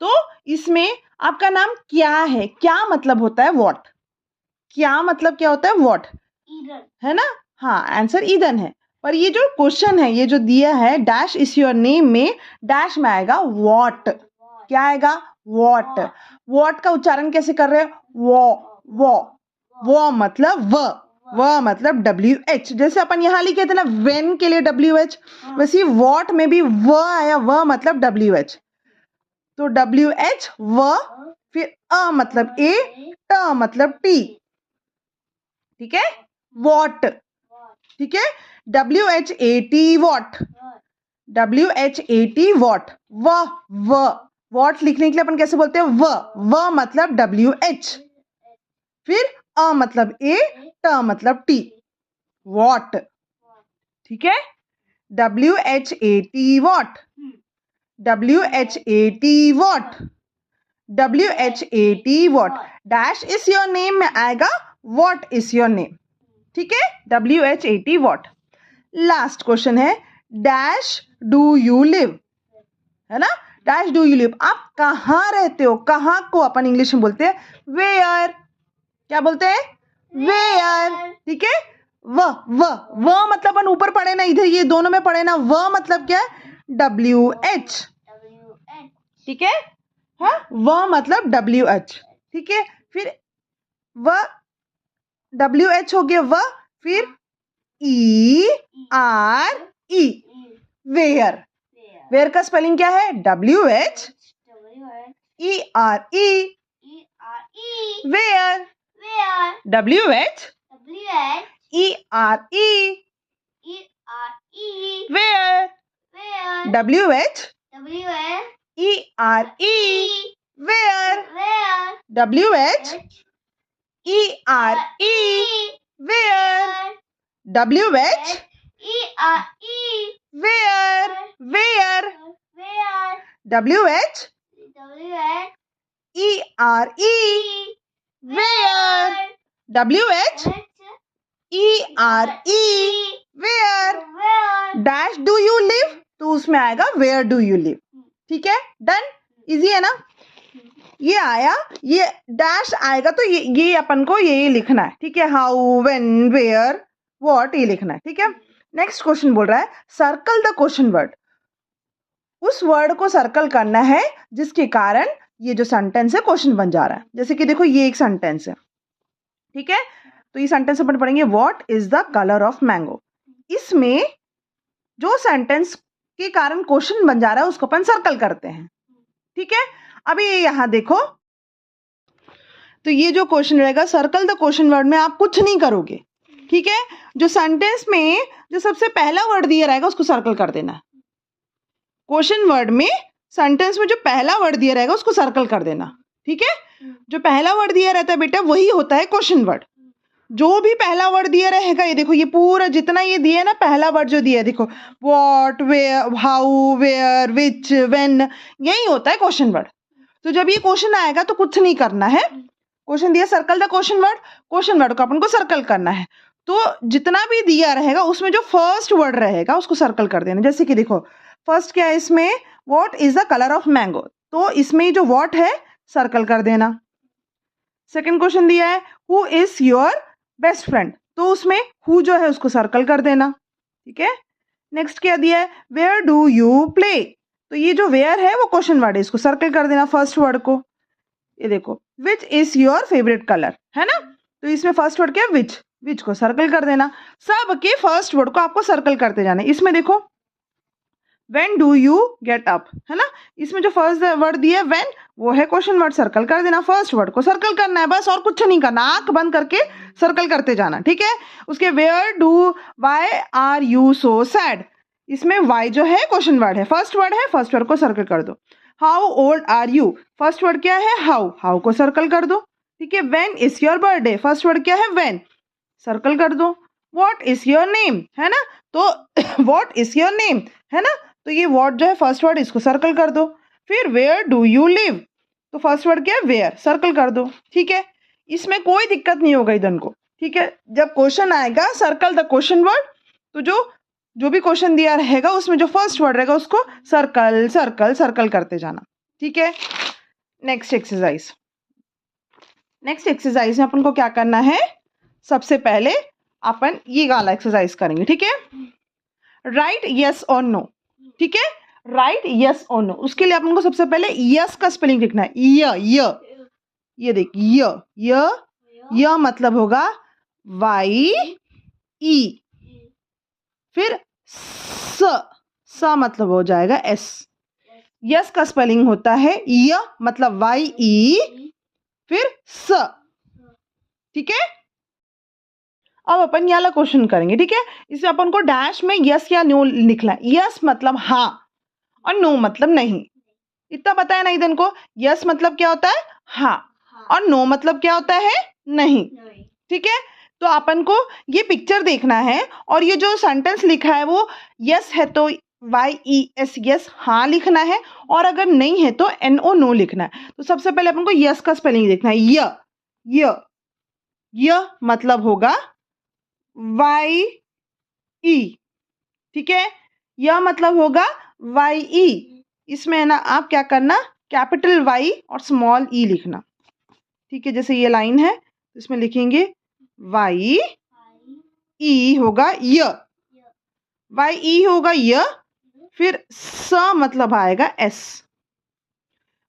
तो इसमें आपका नाम क्या है, क्या मतलब होता है, व्हाट, क्या मतलब क्या होता है, व्हाट, है ना। हाँ, आंसर ईदन है, पर ये जो क्वेश्चन है, ये जो दिया है डैश इज योर नेम में, डैश में आएगा व्हाट, क्या आएगा, व्हाट। व्हाट का उच्चारण कैसे कर रहे हैं, वो मतलब व मतलब WH, जैसे अपन यहाँ लिखे थे ना वेन के लिए WH, वैसे व्हाट में भी व आया, व मतलब WH, तो WH व, फिर अ मतलब A, ट मतलब T। ठीक है, वॉट। ठीक है, WHAT what, WHAT what, what लिखने के लिए अपन कैसे बोलते हैं, व मतलब WH, फिर अ मतलब A, ट मतलब T। वॉट, ठीक है, WHAT what, WHAT what, WHAT what. Dash is your name में आएगा वॉट इज योर नेम, ठीक है, WHAT वॉट। लास्ट क्वेश्चन है डैश डू यू लिव, है ना, डैश डू यू लिव, आप कहाँ रहते हो, कहाँ को अपन इंग्लिश में बोलते हैं वेयर, क्या बोलते हैं वेयर, ठीक है। व मतलब अपन ऊपर पढ़े ना, इधर ये दोनों में पढ़े ना, व मतलब क्या है WH, ठीक है, हाँ व मतलब WH, ठीक है, फिर व WH हो गया व, फिर ERE वेयर, वेयर का स्पेलिंग क्या है WHERE where, WHERE where, WHERE where, WHERE where, WH where, where, WHERE where, WHERE where. Dash do you live तो उसमें आएगा वेयर डू यू लिव, ठीक है, डन, इजी है ना। ये आया, ये डैश आएगा तो ये अपन को ये लिखना है, ठीक है, हाउ व्हेन वेयर व्हाट ये लिखना है, ठीक है। नेक्स्ट क्वेश्चन बोल रहा है सर्कल द क्वेश्चन वर्ड, उस वर्ड को सर्कल करना है जिसके कारण ये जो सेंटेंस है क्वेश्चन बन जा रहा है। जैसे कि देखो ये एक सेंटेंस है, ठीक है, तो ये सेंटेंस अपन पढ़ेंगे what is the colour of mango. इसमें जो सेंटेंस के कारण क्वेश्चन बन जा रहा है उसको अपन सर्कल करते हैं, ठीक है। अभी ये यहाँ देखो, तो ये जो क्वेश्चन रहेगा सर्कल द क्वेश्चन वर्ड में आप कुछ नहीं करोगे, ठीक है, जो सेंटेंस में जो सबसे पहला वर्ड दिया रहेगा उसको सर्कल कर देना है। क्वेश्चन वर्ड में सेंटेंस में जो पहला वर्ड दिया रहेगा उसको सर्कल कर देना, ठीक है। जो पहला वर्ड दिया रहता है बेटा वही होता है क्वेश्चन वर्ड। जो भी पहला वर्ड दिया रहेगा, ये देखो ये पूरा जितना ये दिया है ना, पहला वर्ड जो दिया है देखो what, where, how, where, which, when, यही होता है क्वेश्चन वर्ड। तो जब ये क्वेश्चन आएगा तो कुछ नहीं करना है, क्वेश्चन दिया सर्कल द क्वेश्चन वर्ड को अपन को सर्कल करना है। तो जितना भी दिया रहेगा उसमें जो फर्स्ट वर्ड रहेगा उसको सर्कल कर देना। जैसे कि देखो फर्स्ट क्या है इसमें, what is the colour of mango, तो इसमें जो व्हाट है सर्कल कर देना। सेकंड क्वेश्चन दिया है who is your best friend, तो उसमें हु जो है उसको सर्कल कर देना, ठीक है। नेक्स्ट क्या दिया है वेयर डू यू प्ले, तो ये जो वेयर है वो क्वेश्चन वर्ड है, इसको सर्कल कर देना फर्स्ट वर्ड को। ये देखो which is your favourite colour, है ना, तो इसमें फर्स्ट वर्ड क्या है विच को सर्कल कर देना। सब के फर्स्ट वर्ड को आपको सर्कल करते जाना है। इसमें देखो when do you get up, है ना, इसमें जो फर्स्ट वर्ड दिया है व्हेन वो है क्वेश्चन वर्ड, सर्कल कर देना, फर्स्ट वर्ड को सर्कल करना है बस, और कुछ नहीं करना, आंख बंद करके सर्कल करते जाना, ठीक है। उसके where do why are you so sad, इसमें वाई जो है क्वेश्चन वर्ड है, फर्स्ट वर्ड है, फर्स्ट वर्ड को सर्कल कर दो। How old are you, first word क्या है हाउ को सर्कल कर दो, ठीक है। When is your birthday, first word क्या है व्हेन, सर्कल कर दो। व्हाट इज योर नेम, है ना, तो व्हाट इज योर नेम, है ना, तो ये व्हाट जो है फर्स्ट वर्ड इसको सर्कल कर दो। फिर वेयर डू यू लिव, तो फर्स्ट वर्ड क्या है वेयर, सर्कल कर दो, ठीक है। इसमें कोई दिक्कत नहीं होगा इधर को, ठीक है। जब क्वेश्चन आएगा सर्कल द क्वेश्चन वर्ड, तो जो भी क्वेश्चन दिया रहेगा उसमें जो फर्स्ट वर्ड रहेगा उसको सर्कल सर्कल सर्कल करते जाना, ठीक है। नेक्स्ट एक्सरसाइज में अपन को क्या करना है, सबसे पहले अपन ये वाला एक्सरसाइज करेंगे, ठीक है। राइट यस और नो, ठीक है, राइट यस और नो। उसके लिए अपन को सबसे पहले यस का स्पेलिंग लिखना है, ये देख य मतलब होगा वाई ई, फिर स मतलब हो जाएगा एस। यस का स्पेलिंग होता है य मतलब वाई ई फिर स, ठीक है। अब अपन ये वाला क्वेश्चन करेंगे, ठीक है। इसमें अपन को डैश में यस या नो लिखना है। यस मतलब हाँ और नो मतलब नहीं, इतना पता है ना इधर को। यस मतलब क्या होता है हाँ और नो मतलब क्या होता है नहीं, ठीक है। तो अपन को ये पिक्चर देखना है और ये जो सेंटेंस लिखा है वो यस है तो YES यस हाँ लिखना है, और अगर नहीं है तो NO नो लिखना है। तो सबसे पहले अपन को यस का स्पेलिंग देखना है। य मतलब होगा YE, ठीक है। यह मतलब होगा YE। इसमें है ना आप क्या करना, कैपिटल Y और स्मॉल E लिखना, ठीक है। जैसे ये लाइन है इसमें लिखेंगे YE होगा YE होगा य, फिर स मतलब आएगा S,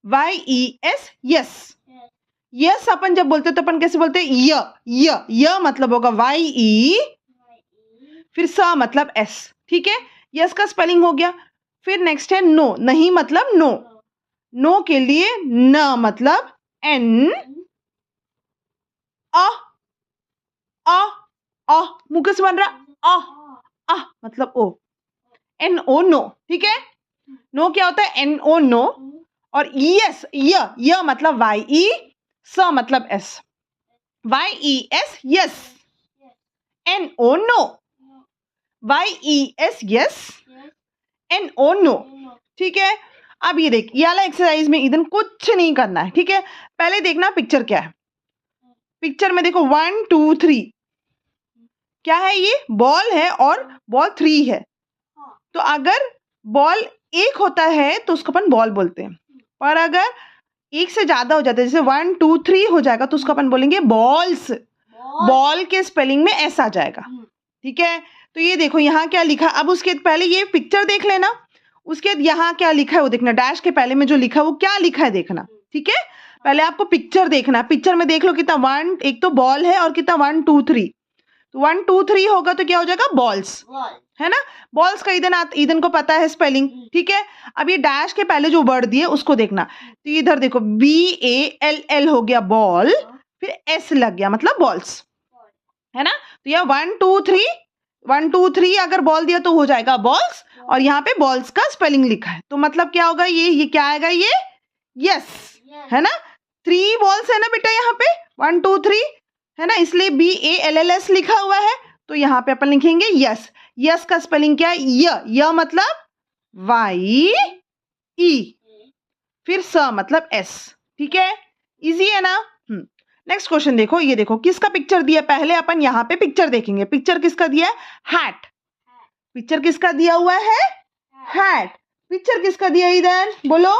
YES यस। यस अपन जब बोलते तो अपन कैसे बोलते हैं, य मतलब होगा YE, फिर स मतलब S, ठीक है। यस का स्पेलिंग हो गया। फिर नेक्स्ट है नो, नहीं मतलब नो। नो के लिए न मतलब N, अ मुंह कैसे बन रहा, मतलब ओ, NO नो, ठीक है। नो क्या होता है, NO नो। और यस य मतलब YE, स मतलब S, YES यस, NO नो, YES यस, NO नो, ठीक है। अब ये देख, ये वाला एक्सरसाइज में इधर कुछ नहीं करना है, ठीक है। पहले देखना पिक्चर क्या है। पिक्चर में देखो 1 2 3 क्या है, ये बॉल है और बॉल 3 है। तो अगर बॉल एक होता है तो उसको अपन बॉल बोलते हैं, पर अगर एक से ज्यादा हो जाता है, जैसे 1 2 3 हो जाएगा तो उसको अपन बोलेंगे बॉल्स। बॉल के स्पेलिंग में S आ जाएगा, ठीक है। तो ये देखो यहाँ क्या लिखा, अब उसके पहले ये पिक्चर देख लेना, उसके बाद यहाँ क्या लिखा है वो देखना, डैश के पहले में जो लिखा है वो क्या लिखा है देखना, ठीक है। पहले आपको पिक्चर देखना, पिक्चर में देख लो कितना, 1 एक तो बॉल है और कितना 1 2 3, तो 1 2 3 होगा तो क्या हो जाएगा बॉल्स, है ना। बॉल्स का ईदन को पता है स्पेलिंग, ठीक है। अब ये डैश के पहले जो वर्ड दिए उसको देखना, तो इधर देखो BALL हो गया बॉल, फिर S लग गया मतलब बॉल्स, है ना। तो यह 1 2 3 अगर बॉल दिया तो हो जाएगा बॉल्स, और यहाँ पे बॉल्स का स्पेलिंग लिखा है तो मतलब क्या होगा, ये क्या आएगा, ये यस, है ना। 3 बॉल्स है ना बेटा यहाँ पे, 1 2 3 है ना, इसलिए BALLS लिखा हुआ है, तो यहाँ पे अपन लिखेंगे यस। यस का स्पेलिंग क्या है, य मतलब YE, फिर स मतलब S, ठीक है। इजी है ना। नेक्स्ट क्वेश्चन देखो, ये देखो किसका पिक्चर दिया, पहले अपन यहाँ पे पिक्चर देखेंगे। पिक्चर किसका दिया है, हैट। पिक्चर किसका दिया हुआ है, हैट। पिक्चर किसका दिया इधर बोलो,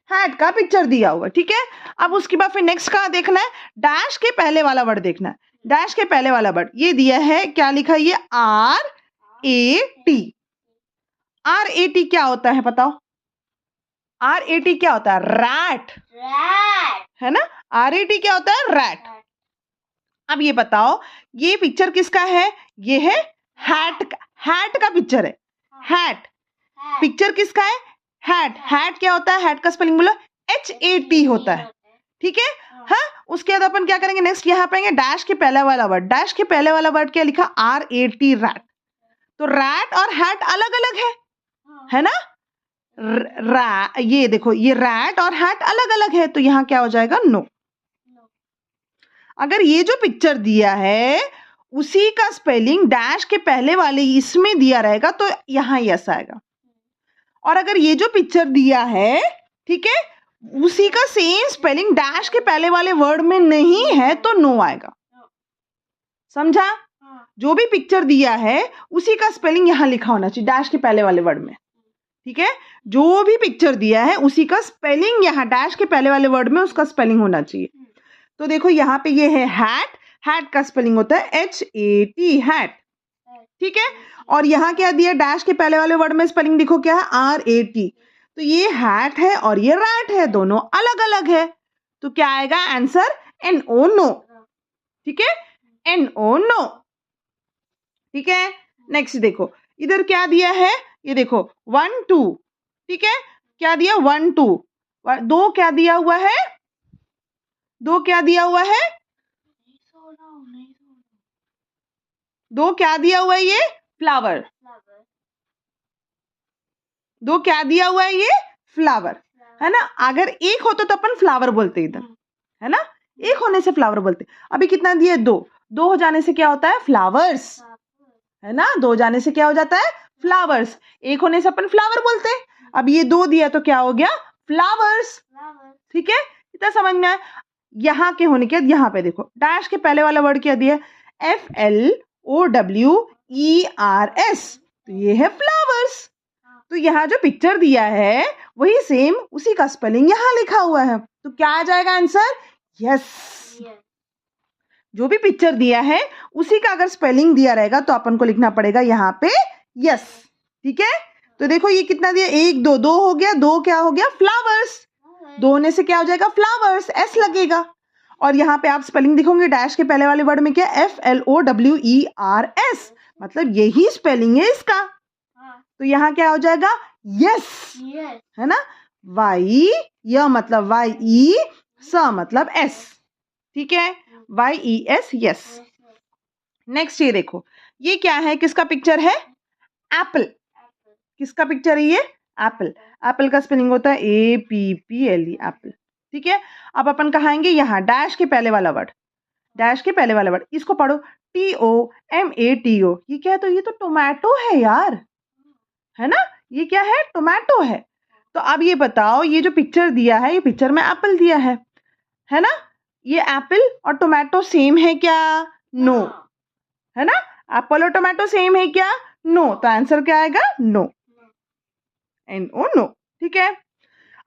हैट का पिक्चर दिया हुआ, ठीक है। अब उसके बाद फिर नेक्स्ट कहाँ देखना है, डैश के पहले वाला वर्ड देखना है। डैश के पहले वाला वर्ड ये दिया है, क्या लिखा है, ये RAT। RAT क्या होता है बताओ, RAT क्या होता है, रैट, है ना। RAT क्या होता है, रैट। अब ये बताओ ये पिक्चर किसका है, ये है हैट का पिक्चर है, हैट। पिक्चर किसका है, हैट क्या होता है, हैट का स्पेलिंग बोलो HAT होता है, ठीक है। हाँ, उसके बाद अपन क्या करेंगे, नेक्स्ट यहाँ पे डैश के पहले वाला वर्ड। डैश के पहले वाला वर्ड क्या लिखा, RAT रैट। तो रैट और हैट अलग अलग है ना। ये देखो ये रैट और हैट अलग अलग है, तो यहाँ क्या हो जाएगा, नो। अगर ये जो पिक्चर दिया है उसी का स्पेलिंग डैश के पहले वाले इसमें दिया रहेगा तो यहाँ यस आएगा, और अगर ये जो पिक्चर दिया है, ठीक है, उसी का सेम स्पेलिंग डैश के पहले वाले वर्ड में नहीं है तो नो आएगा, समझा। जो भी पिक्चर दिया है उसी का स्पेलिंग यहाँ लिखा होना चाहिए डैश के पहले वाले वर्ड में, ठीक है। जो भी पिक्चर दिया है उसी का स्पेलिंग यहाँ डैश के पहले वाले वर्ड में उसका स्पेलिंग होना चाहिए। तो देखो यहाँ पे ये है हैट, हैट का स्पेलिंग होता है HAT, हैट, ठीक है। और यहाँ क्या दिया, डैश के पहले वाले वर्ड में स्पेलिंग देखो क्या है, RAT। तो ये हैट है और ये रैट है, दोनों अलग अलग है, तो क्या आएगा आंसर, NO नो, ठीक है, NO नो, ठीक है। नेक्स्ट देखो इधर क्या दिया है, ये देखो 1 2, ठीक है, क्या दिया 1 2, दो क्या दिया हुआ है, दो क्या दिया हुआ है, दो क्या दिया हुआ है, ये फ्लावर, दो क्या दिया हुआ है, ये फ्लावर, है ना। अगर एक होता तो अपन फ्लावर बोलते इधर, है ना, एक होने से फ्लावर बोलते। अभी कितना दिया, दो, दो हो जाने से क्या होता है? फ्लावर्स, है ना? दो जाने से क्या हो जाता है? फ्लावर्स। एक होने से अपन फ्लावर बोलते हैं। अब ये दो दिया तो क्या हो गया? फ्लावर्स। ठीक है, इतना समझ में आया? यहाँ के होने के बाद यहाँ पे देखो, डैश के पहले वाला वर्ड क्या दिया? FLOWERS, तो ये है फ्लावर्स। तो यहाँ जो पिक्चर दिया है वही सेम उसी का स्पेलिंग यहाँ लिखा हुआ है, तो क्या आ जाएगा आंसर? यस। जो भी पिक्चर दिया है उसी का अगर स्पेलिंग दिया रहेगा तो अपन को लिखना पड़ेगा यहाँ पे यस। ठीक है, तो देखो ये कितना दिया? एक दो, दो हो गया, दो क्या हो गया? फ्लावर्स। दो होने से क्या हो जाएगा? फ्लावर्स, एस लगेगा। और यहाँ पे आप स्पेलिंग देखोगे डैश के पहले वाले वर्ड में क्या? FLOWERS, मतलब यही स्पेलिंग है इसका। तो यहाँ क्या हो जाएगा? यस, है ना? वाई, य मतलब वाई ई, स मतलब एस। ठीक है, YES, यस। नेक्स्ट ये देखो, ये क्या है? किसका पिक्चर है? एप्पल। किसका पिक्चर है ये? एप्पल। एप्पल का स्पेलिंग होता है APPLE, एप्पल। ठीक है, अब अपन कहाएंगे यहाँ डैश के पहले वाला वर्ड, डैश के पहले वाला वर्ड, इसको पढ़ो TOMATO। ये क्या है? तो ये तो टोमेटो है यार, है ना? ये क्या है? टोमेटो है। तो अब ये बताओ, ये जो पिक्चर दिया है, ये पिक्चर में एप्पल दिया है ना? ये एप्पल और टोमेटो सेम है क्या? नो, है ना? एप्पल और टोमेटो सेम है क्या? नो। तो आंसर क्या आएगा? No, NO, no. ठीक है,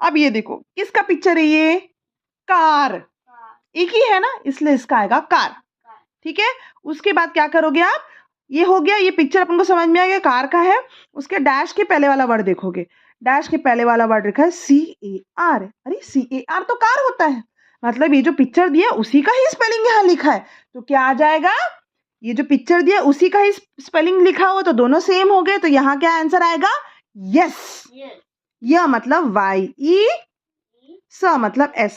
अब ये देखो किसका पिक्चर है? ये कार, एक ही है ना, इसलिए इसका आएगा कार। ठीक है, उसके बाद क्या करोगे आप? ये हो गया, ये पिक्चर अपन को समझ में आ गया कार का है। उसके डैश के पहले वाला वर्ड देखोगे, डैश के पहले वाला वर्ड लिखा है CAR। अरे CAR तो कार होता है, मतलब ये जो पिक्चर दिया उसी का ही स्पेलिंग यहाँ लिखा है, तो क्या आ जाएगा? ये जो पिक्चर दिया उसी का ही स्पेलिंग लिखा हुआ, तो दोनों सेम हो गए, तो यहाँ क्या आंसर आएगा? यस। यह मतलब YE, स मतलब S।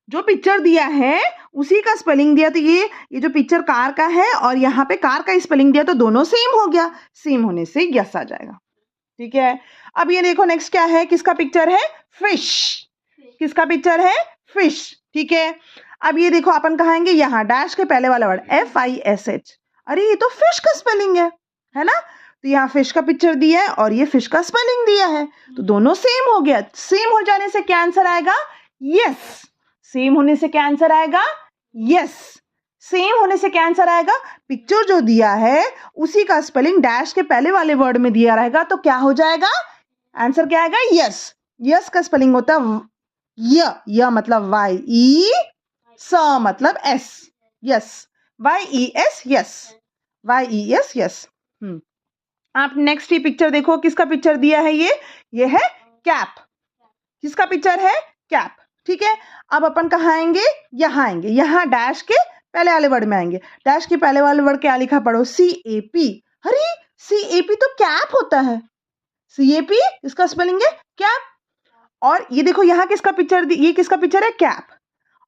जो पिक्चर दिया है उसी का स्पेलिंग दिया, तो ये जो पिक्चर कार का है और यहाँ पे कार का स्पेलिंग दिया, तो दोनों सेम हो गया। सेम होने से यस आ जाएगा। ठीक है, अब ये देखो नेक्स्ट क्या है? किसका पिक्चर है? फिश। किसका पिक्चर है? फिश। ठीक है, अब ये देखो अपन कहाएंगे यहाँ डैश के पहले वाला वर्ड FISH। अरे ये तो फिश का स्पेलिंग है ना? तो यहाँ फिश का पिक्चर दिया है और ये फिश का स्पेलिंग दिया है, तो दोनों सेम हो गया। सेम हो जाने से क्या आंसर आएगा? यस। सेम होने से क्या आंसर आएगा? यस। सेम होने से क्या आंसर आएगा? पिक्चर जो दिया है उसी का स्पेलिंग डैश के पहले वाले वर्ड में दिया रहेगा, तो क्या हो जाएगा? आंसर क्या आएगा? यस। यस का स्पेलिंग होता है य मतलब YE, स मतलब S। Yes, YES, yes, YES, yes. आप नेक्स्ट ही पिक्चर देखो, किसका पिक्चर दिया है? ये है कैप। किसका पिक्चर है? कैप। ठीक है, अब अपन कहाँ आएंगे? यहाँ आएंगे, यहाँ डैश के पहले वाले वर्ड में आएंगे। डैश के पहले वाले वर्ड क्या लिखा? पढ़ो CAP। अरे CAP तो कैप होता है, CAP इसका स्पेलिंग है कैप। और ये देखो यहाँ किसका पिक्चर, ये किसका पिक्चर है? कैप।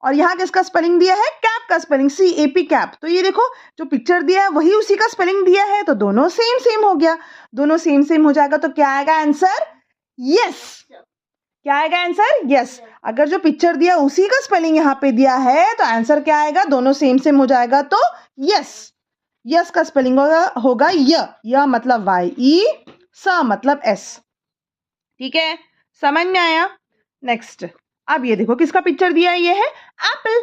और यहाँ किसका स्पेलिंग दिया है? कैप का स्पेलिंग CAP, कैप। तो ये देखो जो पिक्चर दिया है वही उसी का स्पेलिंग दिया है, तो दोनों सेम हो गया। दोनों सेम हो जाएगा, तो क्या आएगा आंसर? यस। क्या आएगा आंसर? यस। अगर जो पिक्चर दिया उसी का स्पेलिंग यहाँ पे दिया है तो आंसर क्या आएगा? दोनों सेम हो जाएगा, तो यस। यस का स्पेलिंग होगा य मतलब YE, स मतलब S। ठीक है, समझ में आया? नेक्स्ट, अब ये देखो किसका पिक्चर दिया है? ये है एप्पल।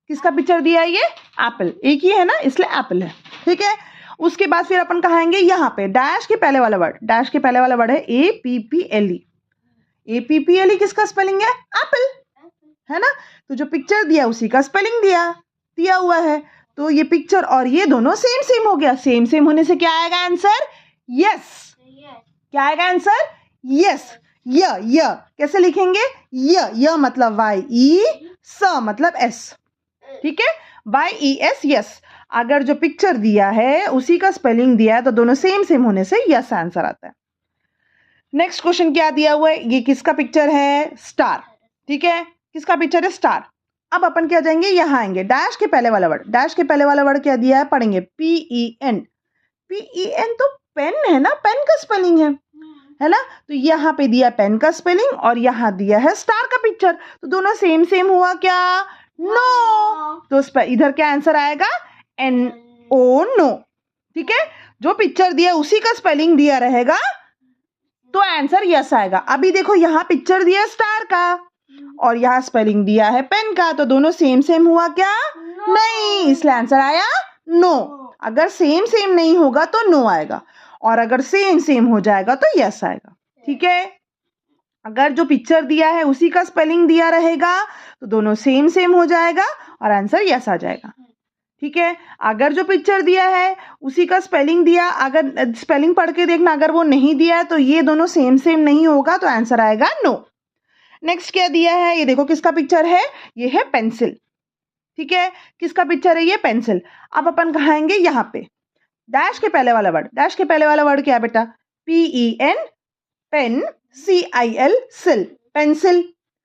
किसका पिक्चर दिया है? ये एप्पल, एक ही है ना, इसलिए एप्पल है। ठीक है, उसके बाद फिर अपन कहाँ आएंगे? यहाँ पे डैश के पहले वाला वर्ड, डैश के पहले वाला वर्ड है APPLE। APPLE किसका स्पेलिंग है? एप्पल, है ना? तो जो पिक्चर दिया उसी का स्पेलिंग दिया हुआ है, तो ये पिक्चर और ये दोनों सेम हो गया। सेम होने से क्या आएगा आंसर? यस। क्या आएगा आंसर? यस। य कैसे लिखेंगे? य मतलब YE, स मतलब S। ठीक है, YES, यस। अगर जो पिक्चर दिया है उसी का स्पेलिंग दिया है तो दोनों सेम होने से यस आंसर आता है। नेक्स्ट क्वेश्चन क्या दिया हुआ है? ये किसका पिक्चर है? स्टार। ठीक है, किसका पिक्चर है? स्टार। अब अपन क्या जाएंगे? यहाँ आएंगे डैश के पहले वाला वर्ड। डैश के पहले वाला वर्ड क्या दिया है? पढ़ेंगे PEN। PEN तो पेन है ना, पेन का स्पेलिंग है ना? तो यहाँ पे दिया पेन का स्पेलिंग और यहाँ दिया है स्टार का पिक्चर, तो दोनों सेम हुआ क्या? नो। तो इधर क्या आंसर आएगा? NO, no. ठीक है, जो पिक्चर दिया उसी का स्पेलिंग दिया रहेगा तो आंसर यस आएगा। अभी देखो यहाँ पिक्चर दिया स्टार का और यहाँ स्पेलिंग दिया है पेन का, तो दोनों सेम सेम हुआ क्या? नहीं, इसलिए आंसर आया नो। अगर सेम सेम नहीं होगा तो नो आएगा और अगर सेम सेम हो जाएगा तो यस आएगा। ठीक है, अगर जो पिक्चर दिया है उसी का स्पेलिंग दिया रहेगा तो दोनों सेम सेम हो जाएगा और आंसर यस आ जाएगा। ठीक है, अगर जो पिक्चर दिया है उसी का स्पेलिंग दिया, अगर स्पेलिंग पढ़ के देखना, अगर वो नहीं दिया है तो ये दोनों सेम सेम नहीं होगा तो आंसर आएगा नो। नेक्स्ट क्या दिया है, ये देखो किसका पिक्चर है, ये है पेंसिल। ठीक है, किसका पिक्चर है ये? पेंसिल। अब अपन कहाएंगे यहाँ पे डैश के पहले वाला वर्ड, डैश के पहले वाला वर्ड क्या है बेटा? PEN, पेन, CIL, सिल, पेंसिल,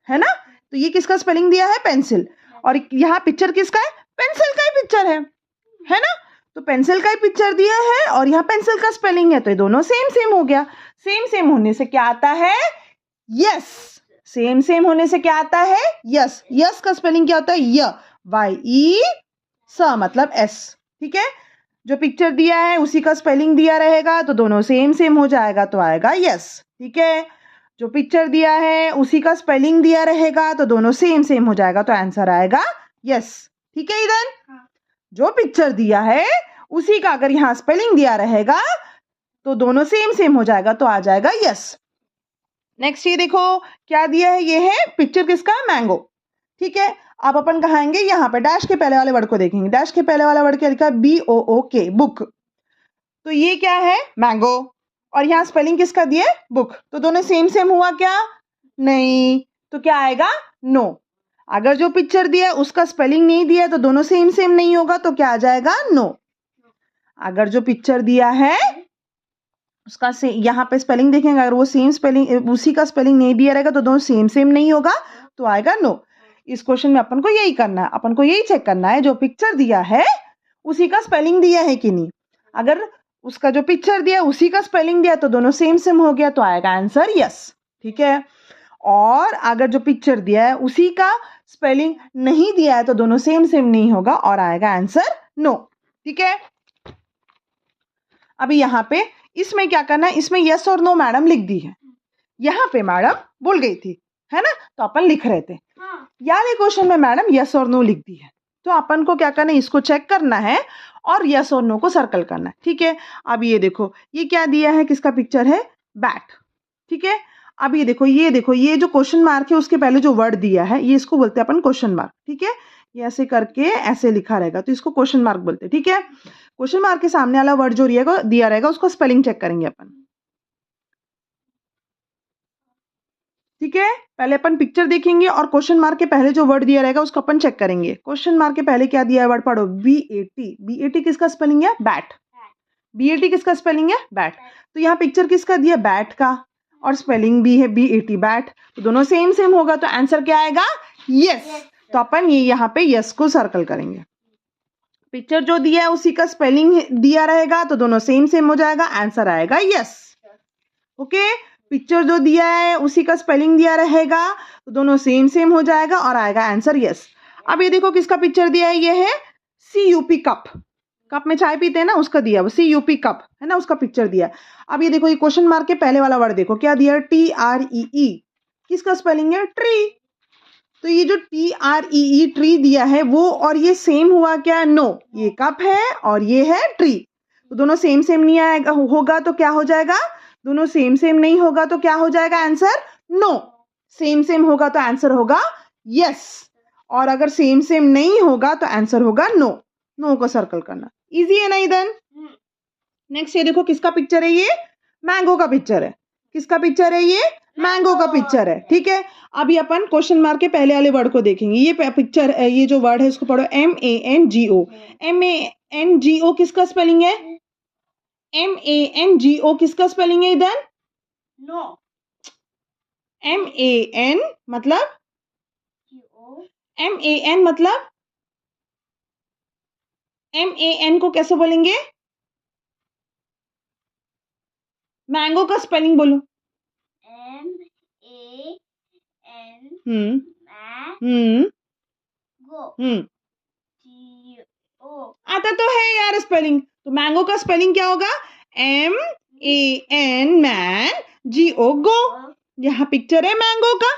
है ना? तो ये किसका स्पेलिंग दिया है? पेंसिल। और यहाँ पिक्चर किसका है? पेंसिल का ही पिक्चर है ना? तो पेंसिल का ही पिक्चर दिया है और यहाँ पेंसिल का स्पेलिंग है, तो ये दोनों सेम सेम हो गया। सेम सेम होने से क्या आता है? यस। सेम सेम होने से क्या आता है? यस। यस का स्पेलिंग क्या होता है? YE स, मतलब S। ठीक है, जो पिक्चर दिया है उसी का स्पेलिंग दिया रहेगा तो दोनों सेम सेम हो जाएगा तो आएगा यस। ठीक है, जो पिक्चर दिया है उसी का स्पेलिंग दिया रहेगा तो दोनों सेम सेम हो जाएगा तो आंसर आएगा यस। ठीक है, इधर जो पिक्चर दिया है उसी का अगर यहाँ स्पेलिंग दिया रहेगा तो दोनों सेम सेम हो जाएगा तो आ जाएगा यस। नेक्स्ट ये देखो क्या दिया है, ये है पिक्चर किसका? मैंगो। ठीक है, अब अपन कहाएंगे यहाँ पे डैश के पहले वाले वर्ड को देखेंगे। डैश के पहले वाला वर्ड क्या लिखा है? BOOK, book. तो ये क्या है? मैंगो। और यहाँ स्पेलिंग किसका दिया है? बुक। तो दोनों सेम सेम हुआ क्या? नहीं, तो क्या आएगा? नो। अगर जो पिक्चर दिया है उसका स्पेलिंग नहीं दिया है तो दोनों सेम सेम नहीं होगा तो क्या आ जाएगा? नो। अगर जो पिक्चर दिया है उसका यहाँ पे स्पेलिंग देखेंगे, अगर वो सेम स्पेलिंग उसी का स्पेलिंग नहीं दिया रहेगा तो दोनों सेम सेम नहीं होगा तो आएगा नो। इस क्वेश्चन में अपन को यही करना है, अपन को यही चेक करना है जो पिक्चर दिया है उसी का स्पेलिंग दिया है कि नहीं। अगर उसका जो पिक्चर दिया उसी का स्पेलिंग दिया तो दोनों सेम सेम हो गया तो आएगा आंसर यस। ठीक है, और अगर जो पिक्चर दिया है उसी का स्पेलिंग नहीं दिया है तो दोनों सेम सेम नहीं होगा और आएगा आंसर नो। ठीक है, अभी यहाँ पे इसमें क्या करना है, इसमें यस और नो मैडम लिख दी है, यहाँ पे मैडम बोल गई थी, है ना? तो अपन लिख रहे थे। यार क्वेश्चन में मैडम यस और नो लिख दी है तो अपन को क्या करना है, इसको चेक करना है और यस और नो को सर्कल करना है। ठीक है, अब ये देखो ये क्या दिया है, किसका पिक्चर है? बैट। ठीक है, अब ये देखो ये जो क्वेश्चन मार्क है उसके पहले जो वर्ड दिया है ये इसको बोलते हैं अपन क्वेश्चन मार्क। ठीक है, ये ऐसे करके ऐसे लिखा रहेगा तो इसको क्वेश्चन मार्क बोलते हैं। ठीक है, क्वेश्चन मार्क के सामने वाला वर्ड जो दिया रहेगा उसको स्पेलिंग चेक करेंगे अपन। ठीक है, पहले अपन पिक्चर देखेंगे और क्वेश्चन मार्क के पहले जो वर्ड दिया रहेगा उसको अपन चेक करेंगे। क्वेश्चन मार्क के पहले क्या दिया है वर्ड पढ़ो, BAT। BAT किसका स्पेलिंग है? बैट। BAT किसका स्पेलिंग है? बैट। तो यहाँ पिक्चर किसका दिया? बैट का, और स्पेलिंग भी है BAT, बैट। तो दोनों सेम सेम होगा तो आंसर क्या आएगा? यस। तो अपन ये यहाँ पे यस को सर्कल करेंगे। पिक्चर जो दिया है उसी का स्पेलिंग दिया रहेगा तो दोनों सेम सेम हो जाएगा, आंसर आएगा यस। ओके, पिक्चर जो दिया है उसी का स्पेलिंग दिया रहेगा तो दोनों सेम सेम हो जाएगा और आएगा आंसर यस। अब ये देखो किसका पिक्चर दिया है, ये है CUP, कप। कप में चाय पीते हैं ना, उसका दिया, वो CUP कप है ना, उसका पिक्चर दिया। अब ये देखो ये क्वेश्चन मार्क के पहले वाला वर्ड देखो क्या दिया है? TREE। किसका स्पेलिंग है? ट्री। तो ये जो TREE ट्री दिया है वो और ये सेम हुआ क्या? नो। ये कप है और ये है ट्री, तो दोनों सेम सेम नहीं आएगा होगा तो क्या हो जाएगा? दोनों सेम सेम नहीं होगा तो क्या हो जाएगा आंसर? नो। सेम सेम होगा तो आंसर होगा यस, और अगर सेम सेम नहीं होगा तो आंसर होगा नो। नो को सर्कल करना इजी है ना इधर। नेक्स्ट ये देखो किसका पिक्चर है? ये मैंगो का पिक्चर है। किसका पिक्चर है? ये मैंगो का पिक्चर है। ठीक है, अभी अपन क्वेश्चन मार्क के पहले वाले वर्ड को देखेंगे। ये पिक्चर, ये जो वर्ड है इसको पढ़ो MANGO। MANGO किसका स्पेलिंग है? MANGO किसका स्पेलिंग है इधर? नो। MAN मतलब MAN मतलब MAN को कैसे बोलेंगे? मैंगो का स्पेलिंग बोलो। MAN गो। आता तो है यार स्पेलिंग। तो मैंगो का स्पेलिंग क्या होगा? MAN मैन, GO गो। यहाँ पिक्चर है मैंगो का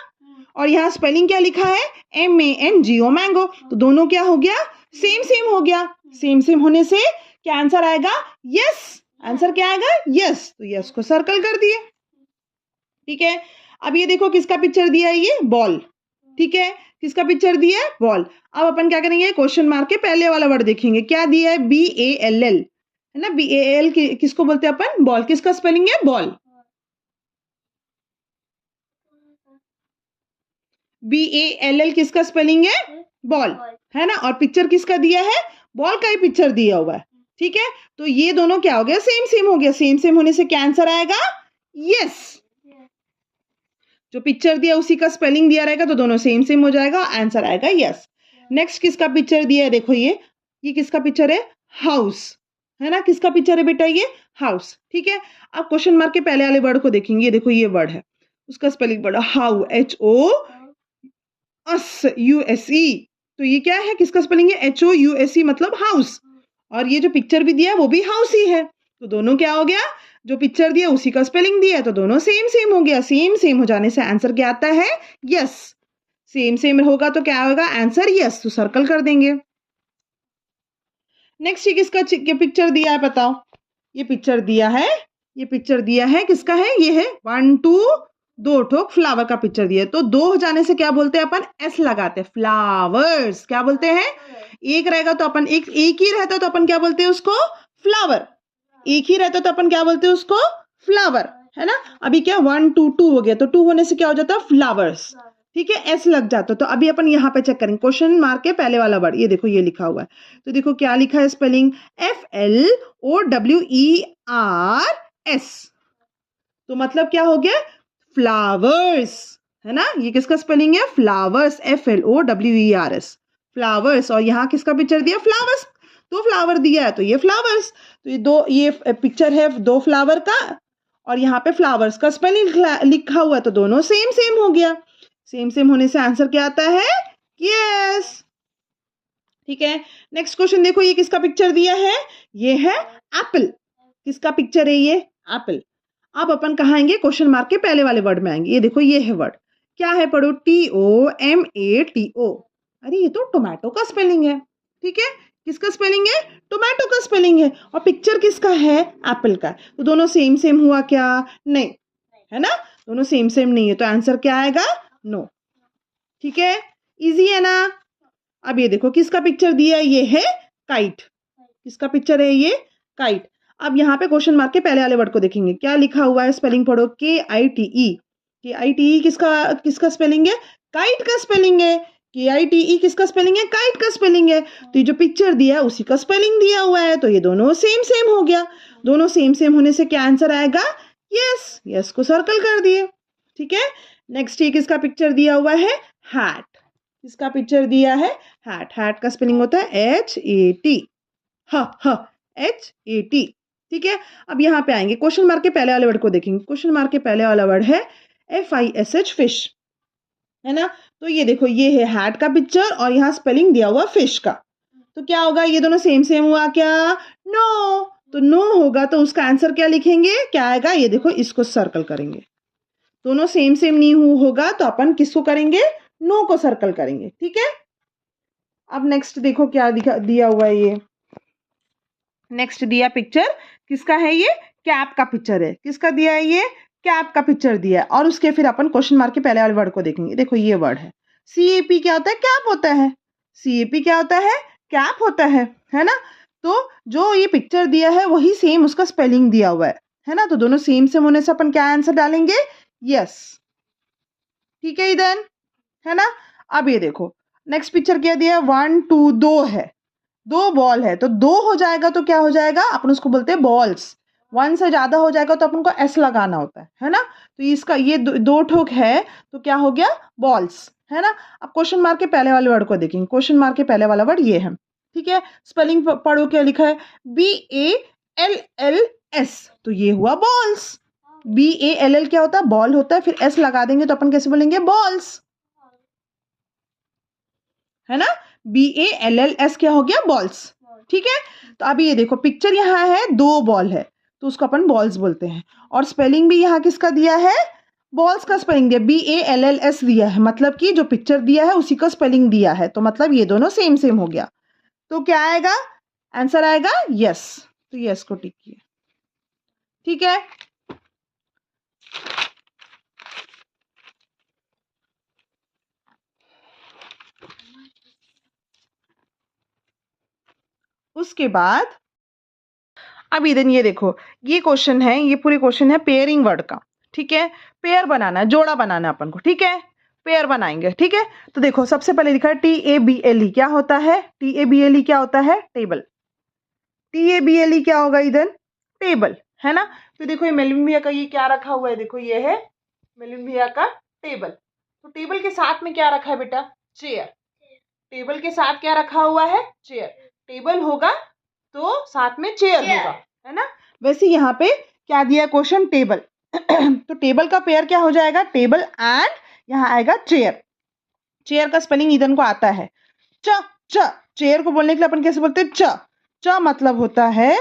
और यहाँ स्पेलिंग क्या लिखा है? MANGO mango. तो दोनों क्या हो गया? सेम सेम हो गया। सेम सेम होने से क्या आंसर आएगा? यस। आंसर क्या आएगा? यस। तो यस को सर्कल कर दिए। ठीक है, अब ये देखो किसका पिक्चर दिया है? ये बॉल। ठीक है, किसका पिक्चर दिया है? बॉल। अब अपन क्या करेंगे? क्वेश्चन मार्क के पहले वाला वर्ड देखेंगे। क्या दिया है? BALL, है ना। BAL किसको बोलते हैं अपन? बॉल। किसका स्पेलिंग है? बॉल। BALL किसका स्पेलिंग है? बॉल, है ना। और पिक्चर किसका दिया है? बॉल का ही पिक्चर दिया हुआ है। ठीक है, तो ये दोनों क्या हो गया? सेम सेम हो गया। सेम सेम होने से क्या आंसर आएगा? यस। जो पिक्चर दिया उसी का स्पेलिंग दिया रहेगा तो दोनों सेम सेम हो जाएगा, आंसर आएगा यस। नेक्स्ट किसका पिक्चर दिया है? देखो ये किसका पिक्चर है? हाउस, है ना। किसका पिक्चर है बेटा? ये हाउस। ठीक है, अब क्वेश्चन मार्क के पहले वाले वर्ड को देखेंगे। देखो ये वर्ड है, उसका स्पेलिंग पढ़ो। How, HOUSE। तो ये क्या है? किसका स्पेलिंग है? HOUSE मतलब हाउस। और ये जो पिक्चर भी दिया है वो भी हाउस ही है। तो दोनों क्या हो गया? जो पिक्चर दिया उसी का स्पेलिंग दिया है तो दोनों सेम सेम हो गया। सेम सेम हो जाने से आंसर क्या आता है? यस। सेम सेम होगा तो क्या होगा? Answer yes. तो सर्कल कर देंगे। नेक्स्ट ये किसका पिक्चर दिया है? बताओ। ये पिक्चर दिया है, ये पिक्चर दिया है किसका है? ये है 1 2 दो ठोक फ्लावर का पिक्चर दिया है। तो दो हो जाने से क्या बोलते हैं अपन? एस लगाते हैं। फ्लावर्स क्या बोलते हैं? एक रहेगा तो अपन एक ही रहता तो अपन क्या बोलते हैं उसको? फ्लावर। एक ही रहता तो अपन क्या बोलते हैं उसको? फ्लावर, है ना। अभी क्या 1 2 2 हो गया तो 2 होने से क्या हो जाता है? फ्लावर्स। ठीक है, एस लग जाता। तो अभी अपन यहाँ पे चेक करेंगे क्वेश्चन मार्क के पहले वाला वर्ड। ये देखो ये लिखा हुआ है। तो देखो क्या लिखा है स्पेलिंग? FLOWERS। तो मतलब क्या हो गया? फ्लावर्स, है ना। ये किसका स्पेलिंग है? फ्लावर्स। FLOWERS, flowers. और यहाँ किसका पिक्चर दिया? फ्लावर्स। दो फ्लावर दिया है तो ये फ्लावर्स। तो ये पिक्चर है दो फ्लावर का और यहाँ पे फ्लावर्स का स्पेलिंग लिखा हुआ है तो दोनों सेम सेम हो गया। सेम सेम होने से आंसर क्या आता है? यस। ठीक है, नेक्स्ट क्वेश्चन देखो। ये किसका पिक्चर दिया है? ये है एप्पल। किसका पिक्चर है? ये एप्पल। अब अपन कहाँ आएंगे? क्वेश्चन मार्क के पहले वाले वर्ड में आएंगे। ये देखो ये है वर्ड, क्या है? पढ़ो। TOMATO। अरे ये तो टोमेटो का स्पेलिंग है। ठीक है, किसका स्पेलिंग है? टोमेटो का स्पेलिंग है। और पिक्चर किसका है? एप्पल का। तो दोनों सेम सेम हुआ क्या? नहीं, है ना। दोनों सेम सेम नहीं है तो आंसर क्या आएगा? नो। ठीक है, इजी है ना। अब ये देखो किसका पिक्चर दिया है? ये है काइट। किसका पिक्चर है? ये काइट। अब यहाँ पे क्वेश्चन मार्क के पहले वाले वर्ड को देखेंगे। क्या लिखा हुआ है? स्पेलिंग पढ़ो। KITE। KITE किसका स्पेलिंग है? काइट का स्पेलिंग है। KITE किसका स्पेलिंग है? काइट का स्पेलिंग है। तो ये जो पिक्चर दिया है उसी का स्पेलिंग दिया हुआ है तो ये दोनों सेम सेम हो गया। दोनों सेम सेम होने से क्या आंसर आएगा? यस। यस को सर्कल कर दिए। ठीक है, नेक्स्ट ये किसका पिक्चर दिया हुआ है? हैट। किसका पिक्चर दिया है? हैट। हैट का स्पेलिंग होता है HAT। HAT। ठीक है, अब यहाँ पे आएंगे क्वेश्चन मार्क के पहले वाले वर्ड को देखेंगे। क्वेश्चन मार्क के पहले वाला वर्ड है FISH, फिश, है ना। तो ये देखो ये है हैट का पिक्चर और यहाँ स्पेलिंग दिया हुआ फिश का। तो क्या होगा? ये दोनों सेम सेम हुआ क्या? नो। तो नो होगा तो उसका आंसर क्या लिखेंगे? क्या आएगा? ये देखो इसको सर्कल करेंगे। दोनों सेम सेम नहीं होगा तो अपन किसको करेंगे? नो को सर्कल करेंगे। ठीक है, अब नेक्स्ट देखो क्या दिया हुआ है। ये नेक्स्ट दिया पिक्चर किसका है? ये कैप का पिक्चर है। किसका दिया है? ये कैप का पिक्चर दिया है। और उसके फिर अपन क्वेश्चन मार्क के पहले वाले वर्ड को देखेंगे। देखो ये वर्ड है CAP। क्या होता है? कैप होता है। CAP क्या होता है? कैप होता है ना। तो जो ये पिक्चर दिया है वही सेम उसका स्पेलिंग दिया हुआ है ना। तो दोनों सेम सेम होने से अपन क्या आंसर डालेंगे? यस। ठीक है इधर, है ना। अब ये देखो नेक्स्ट पिक्चर क्या दिया है? 1 2 दो है, दो बॉल है तो दो हो जाएगा तो क्या हो जाएगा? अपन उसको बोलते हैं बॉल्स। 1 से ज्यादा हो जाएगा तो अपन को S लगाना होता है ना। तो इसका ये दो ठोक है तो क्या हो गया? बॉल्स, है ना। अब क्वेश्चन मार्क के पहले वाले वर्ड को देखेंगे। क्वेश्चन मार्क के पहले वाला वर्ड ये है। ठीक है, स्पेलिंग पढ़ो क्या लिखा है? BALLS। तो ये हुआ बॉल्स। BALL क्या होता है? बॉल होता है। फिर S लगा देंगे तो अपन कैसे बोलेंगे? बॉल्स। है ना, BALLS क्या हो गया, बॉल्स। ठीक है, तो अभी ये देखो पिक्चर यहाँ है, 2 बॉल है तो उसको अपन बॉल्स बोलते हैं, और स्पेलिंग भी यहाँ किसका दिया है, बॉल्स का स्पेलिंग दिया, BALLS दिया है, मतलब कि जो पिक्चर दिया है उसी का स्पेलिंग दिया है, तो मतलब ये दोनों सेम सेम हो गया। तो क्या आएगा, आंसर आएगा यस, तो यस को टिक किया। ठीक है, उसके बाद अब इधर ये देखो, ये क्वेश्चन है, ये पूरे क्वेश्चन है पेयरिंग वर्ड का। ठीक है, पेयर बनाना है, जोड़ा बनाना है अपन को। ठीक है, पेयर बनाएंगे। ठीक है, तो देखो सबसे पहले लिखा है TABLE, क्या होता है, TABLE क्या होता है, टेबल। TABLE क्या होगा इधर, टेबल, है ना। तो देखो ये मेलविन भैया का ये क्या रखा हुआ है, देखो ये है मेलविन भैया का टेबल। तो टेबल के साथ में क्या रखा है बेटा, चेयर। टेबल के साथ क्या रखा हुआ है, चेयर। टेबल होगा तो साथ में चेयर होगा, है ना। वैसे यहाँ पे क्या दिया क्वेश्चन, टेबल तो टेबल का पेयर क्या हो जाएगा, टेबल एंड यहाँ आएगा चेयर। चेयर का स्पेलिंग ईदन को आता है, च च। चेयर को बोलने के लिए अपन कैसे बोलते हैं, च। च मतलब होता है,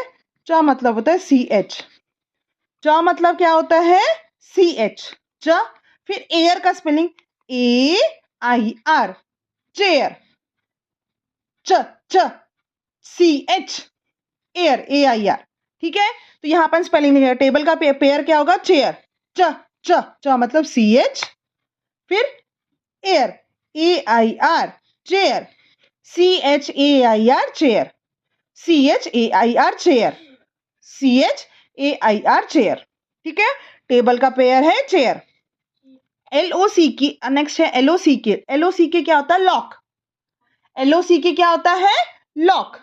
च मतलब होता है CH। च मतलब क्या होता है, CH, च। फिर एयर का स्पेलिंग AIR, चेयर। च च CH, एयर, AIR। ठीक है, तो यहाँ पर स्पेलिंग लिखा है, टेबल का पेयर क्या होगा, चेयर। च च च मतलब CH, फिर air, AIR, chair. CHAIR, chair. CHAIR, chair. CHAIR, chair. ठीक है, टेबल का पेयर है चेयर। LOCK, नेक्स्ट है LOCK। LOCK क्या होता है, लॉक। LOCK क्या होता है, लॉक।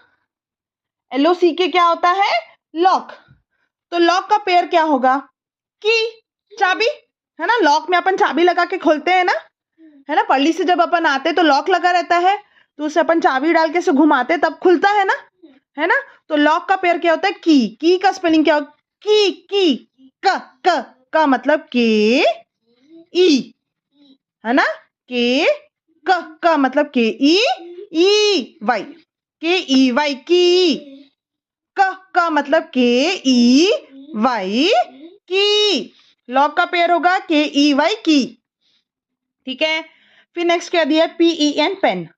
LOCK क्या होता है, लॉक। तो लॉक का पेयर क्या होगा, की, चाबी, है ना। लॉक में अपन चाबी लगा के खोलते हैं ना, है ना। पल्ली से जब अपन आते तो लॉक लगा रहता है, तो उसे अपन चाबी डाल के से घुमाते तब खुलता है ना, है ना। तो लॉक का पेयर क्या होता है, की का स्पेलिंग क्या होगा, की क क का मतलब के ई, है ना। के का मतलब KEY, KEY, की। का मतलब KEY, की। लॉक का पेयर होगा KEY, की। ठीक है, फिर नेक्स्ट क्या दिया है, PEN, पेन।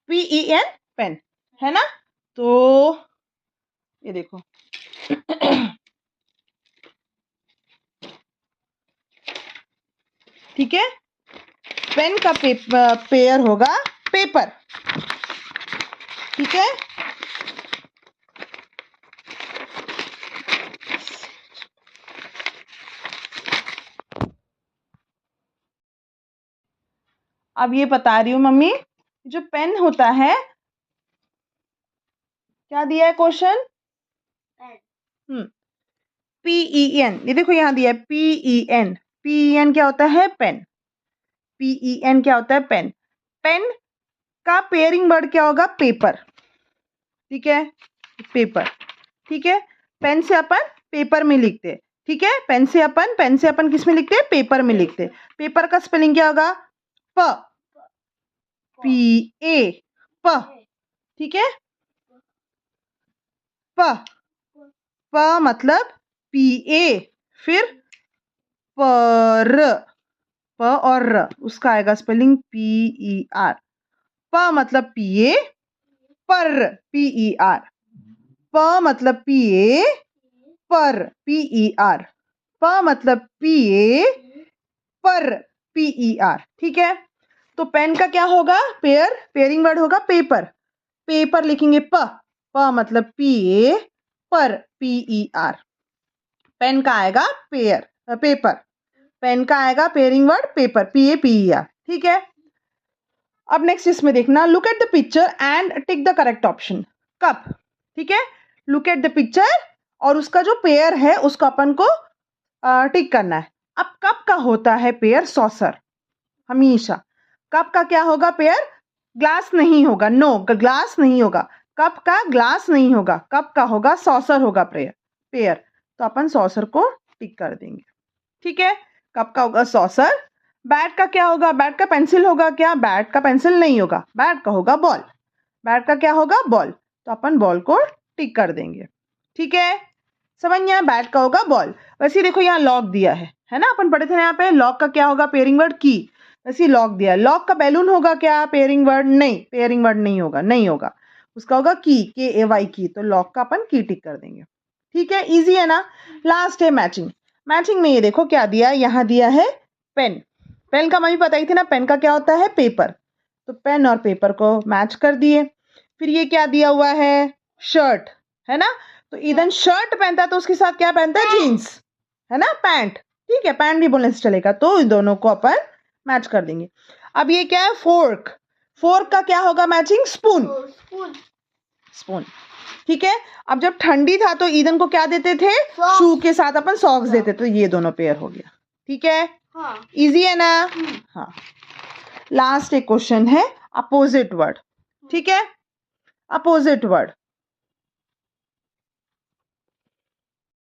PEN, पेन, है ना। तो ये देखो ठीक है, पेन का पेयर होगा पेपर। ठीक है, अब ये बता रही हूँ मम्मी, जो पेन होता है, क्या दिया है क्वेश्चन, PEN, ये देखो यहाँ दिया है PEN। PEN क्या होता है, पेन। PEN क्या होता है, पेन। पेन का पेयरिंग वर्ड क्या होगा, पेपर। ठीक है, पेपर। ठीक है, पेन से अपन पेपर में लिखते। ठीक है, पेन से अपन किस में लिखते हैं, पेपर में लिखते। पेपर का स्पेलिंग क्या होगा, PA, प। ठीक है, प मतलब PA, फिर पर, प और र, उसका आएगा स्पेलिंग PER। प मतलब PA, पर, PER। प मतलब PA, पर, PER। प मतलब PA, पर, PER। ठीक है, तो पेन का क्या होगा, पेयरिंग वर्ड होगा पेपर। पेपर लिखेंगे प मतलब PA, पर, PER। पेन का आएगा पेपर। पेन का आएगा पेयरिंग वर्ड पेपर, PAPER। ठीक है, अब नेक्स्ट इसमें देखना, look at the picture and tick the correct option, cup. ठीक है, लुक एट द पिक्चर और उसका जो पेयर है उसको अपन को टिक करना है। अब कप का होता है पेयर सॉसर, हमेशा। कप का क्या होगा पेयर, ग्लास नहीं होगा, नो, ग्लास नहीं होगा। कप का ग्लास नहीं होगा, कप का होगा सॉसर होगा पेयर। तो अपन सॉसर को टिक कर देंगे। ठीक है, कप का होगा सॉसर बैट का क्या होगा? बैट का पेंसिल होगा क्या? बैट का पेंसिल नहीं होगा, बैट का होगा बॉल। बैट का क्या होगा? बॉल। तो अपन बॉल को टिक कर देंगे। ठीक है, समझ में आया? बैट का होगा बॉल। वैसे ही देखो यहाँ लॉक दिया है ना, अपन पढ़े थे यहाँ पे लॉक का क्या होगा? पेयरिंग वर्ड की। वैसे ही लॉक दिया है। लॉक का बैलून होगा क्या? पेयरिंग वर्ड नहीं, पेयरिंग वर्ड नहीं होगा, नहीं होगा। उसका होगा की, KAY की। तो लॉक का अपन की टिक कर देंगे। ठीक है, इजी है ना। लास्ट है मैचिंग। मैचिंग में ये देखो क्या दिया है, यहाँ दिया है पेन। पेन का मम्मी बताई थी ना, पेन का क्या होता है? पेपर। तो पेन और पेपर को मैच कर दिए। फिर ये क्या दिया हुआ है? शर्ट, है ना। तो ईदन शर्ट पहनता है तो उसके साथ क्या पहनता है? जीन्स, है ना, पैंट। ठीक है, पैंट भी बोलने से चलेगा। तो इन दोनों को अपन मैच कर देंगे। अब ये क्या है? फोर्क। फोर्क का क्या होगा मैचिंग? स्पून। स्पून। ठीक है, अब जब ठंडी था तो ईदन को क्या देते थे? शू के साथ अपन सॉक्स देते। तो ये दोनों पेयर हो गया। ठीक है, इजी है ना। हाँ, लास्ट एक क्वेश्चन है अपोजिट वर्ड। ठीक है, अपोजिट वर्ड।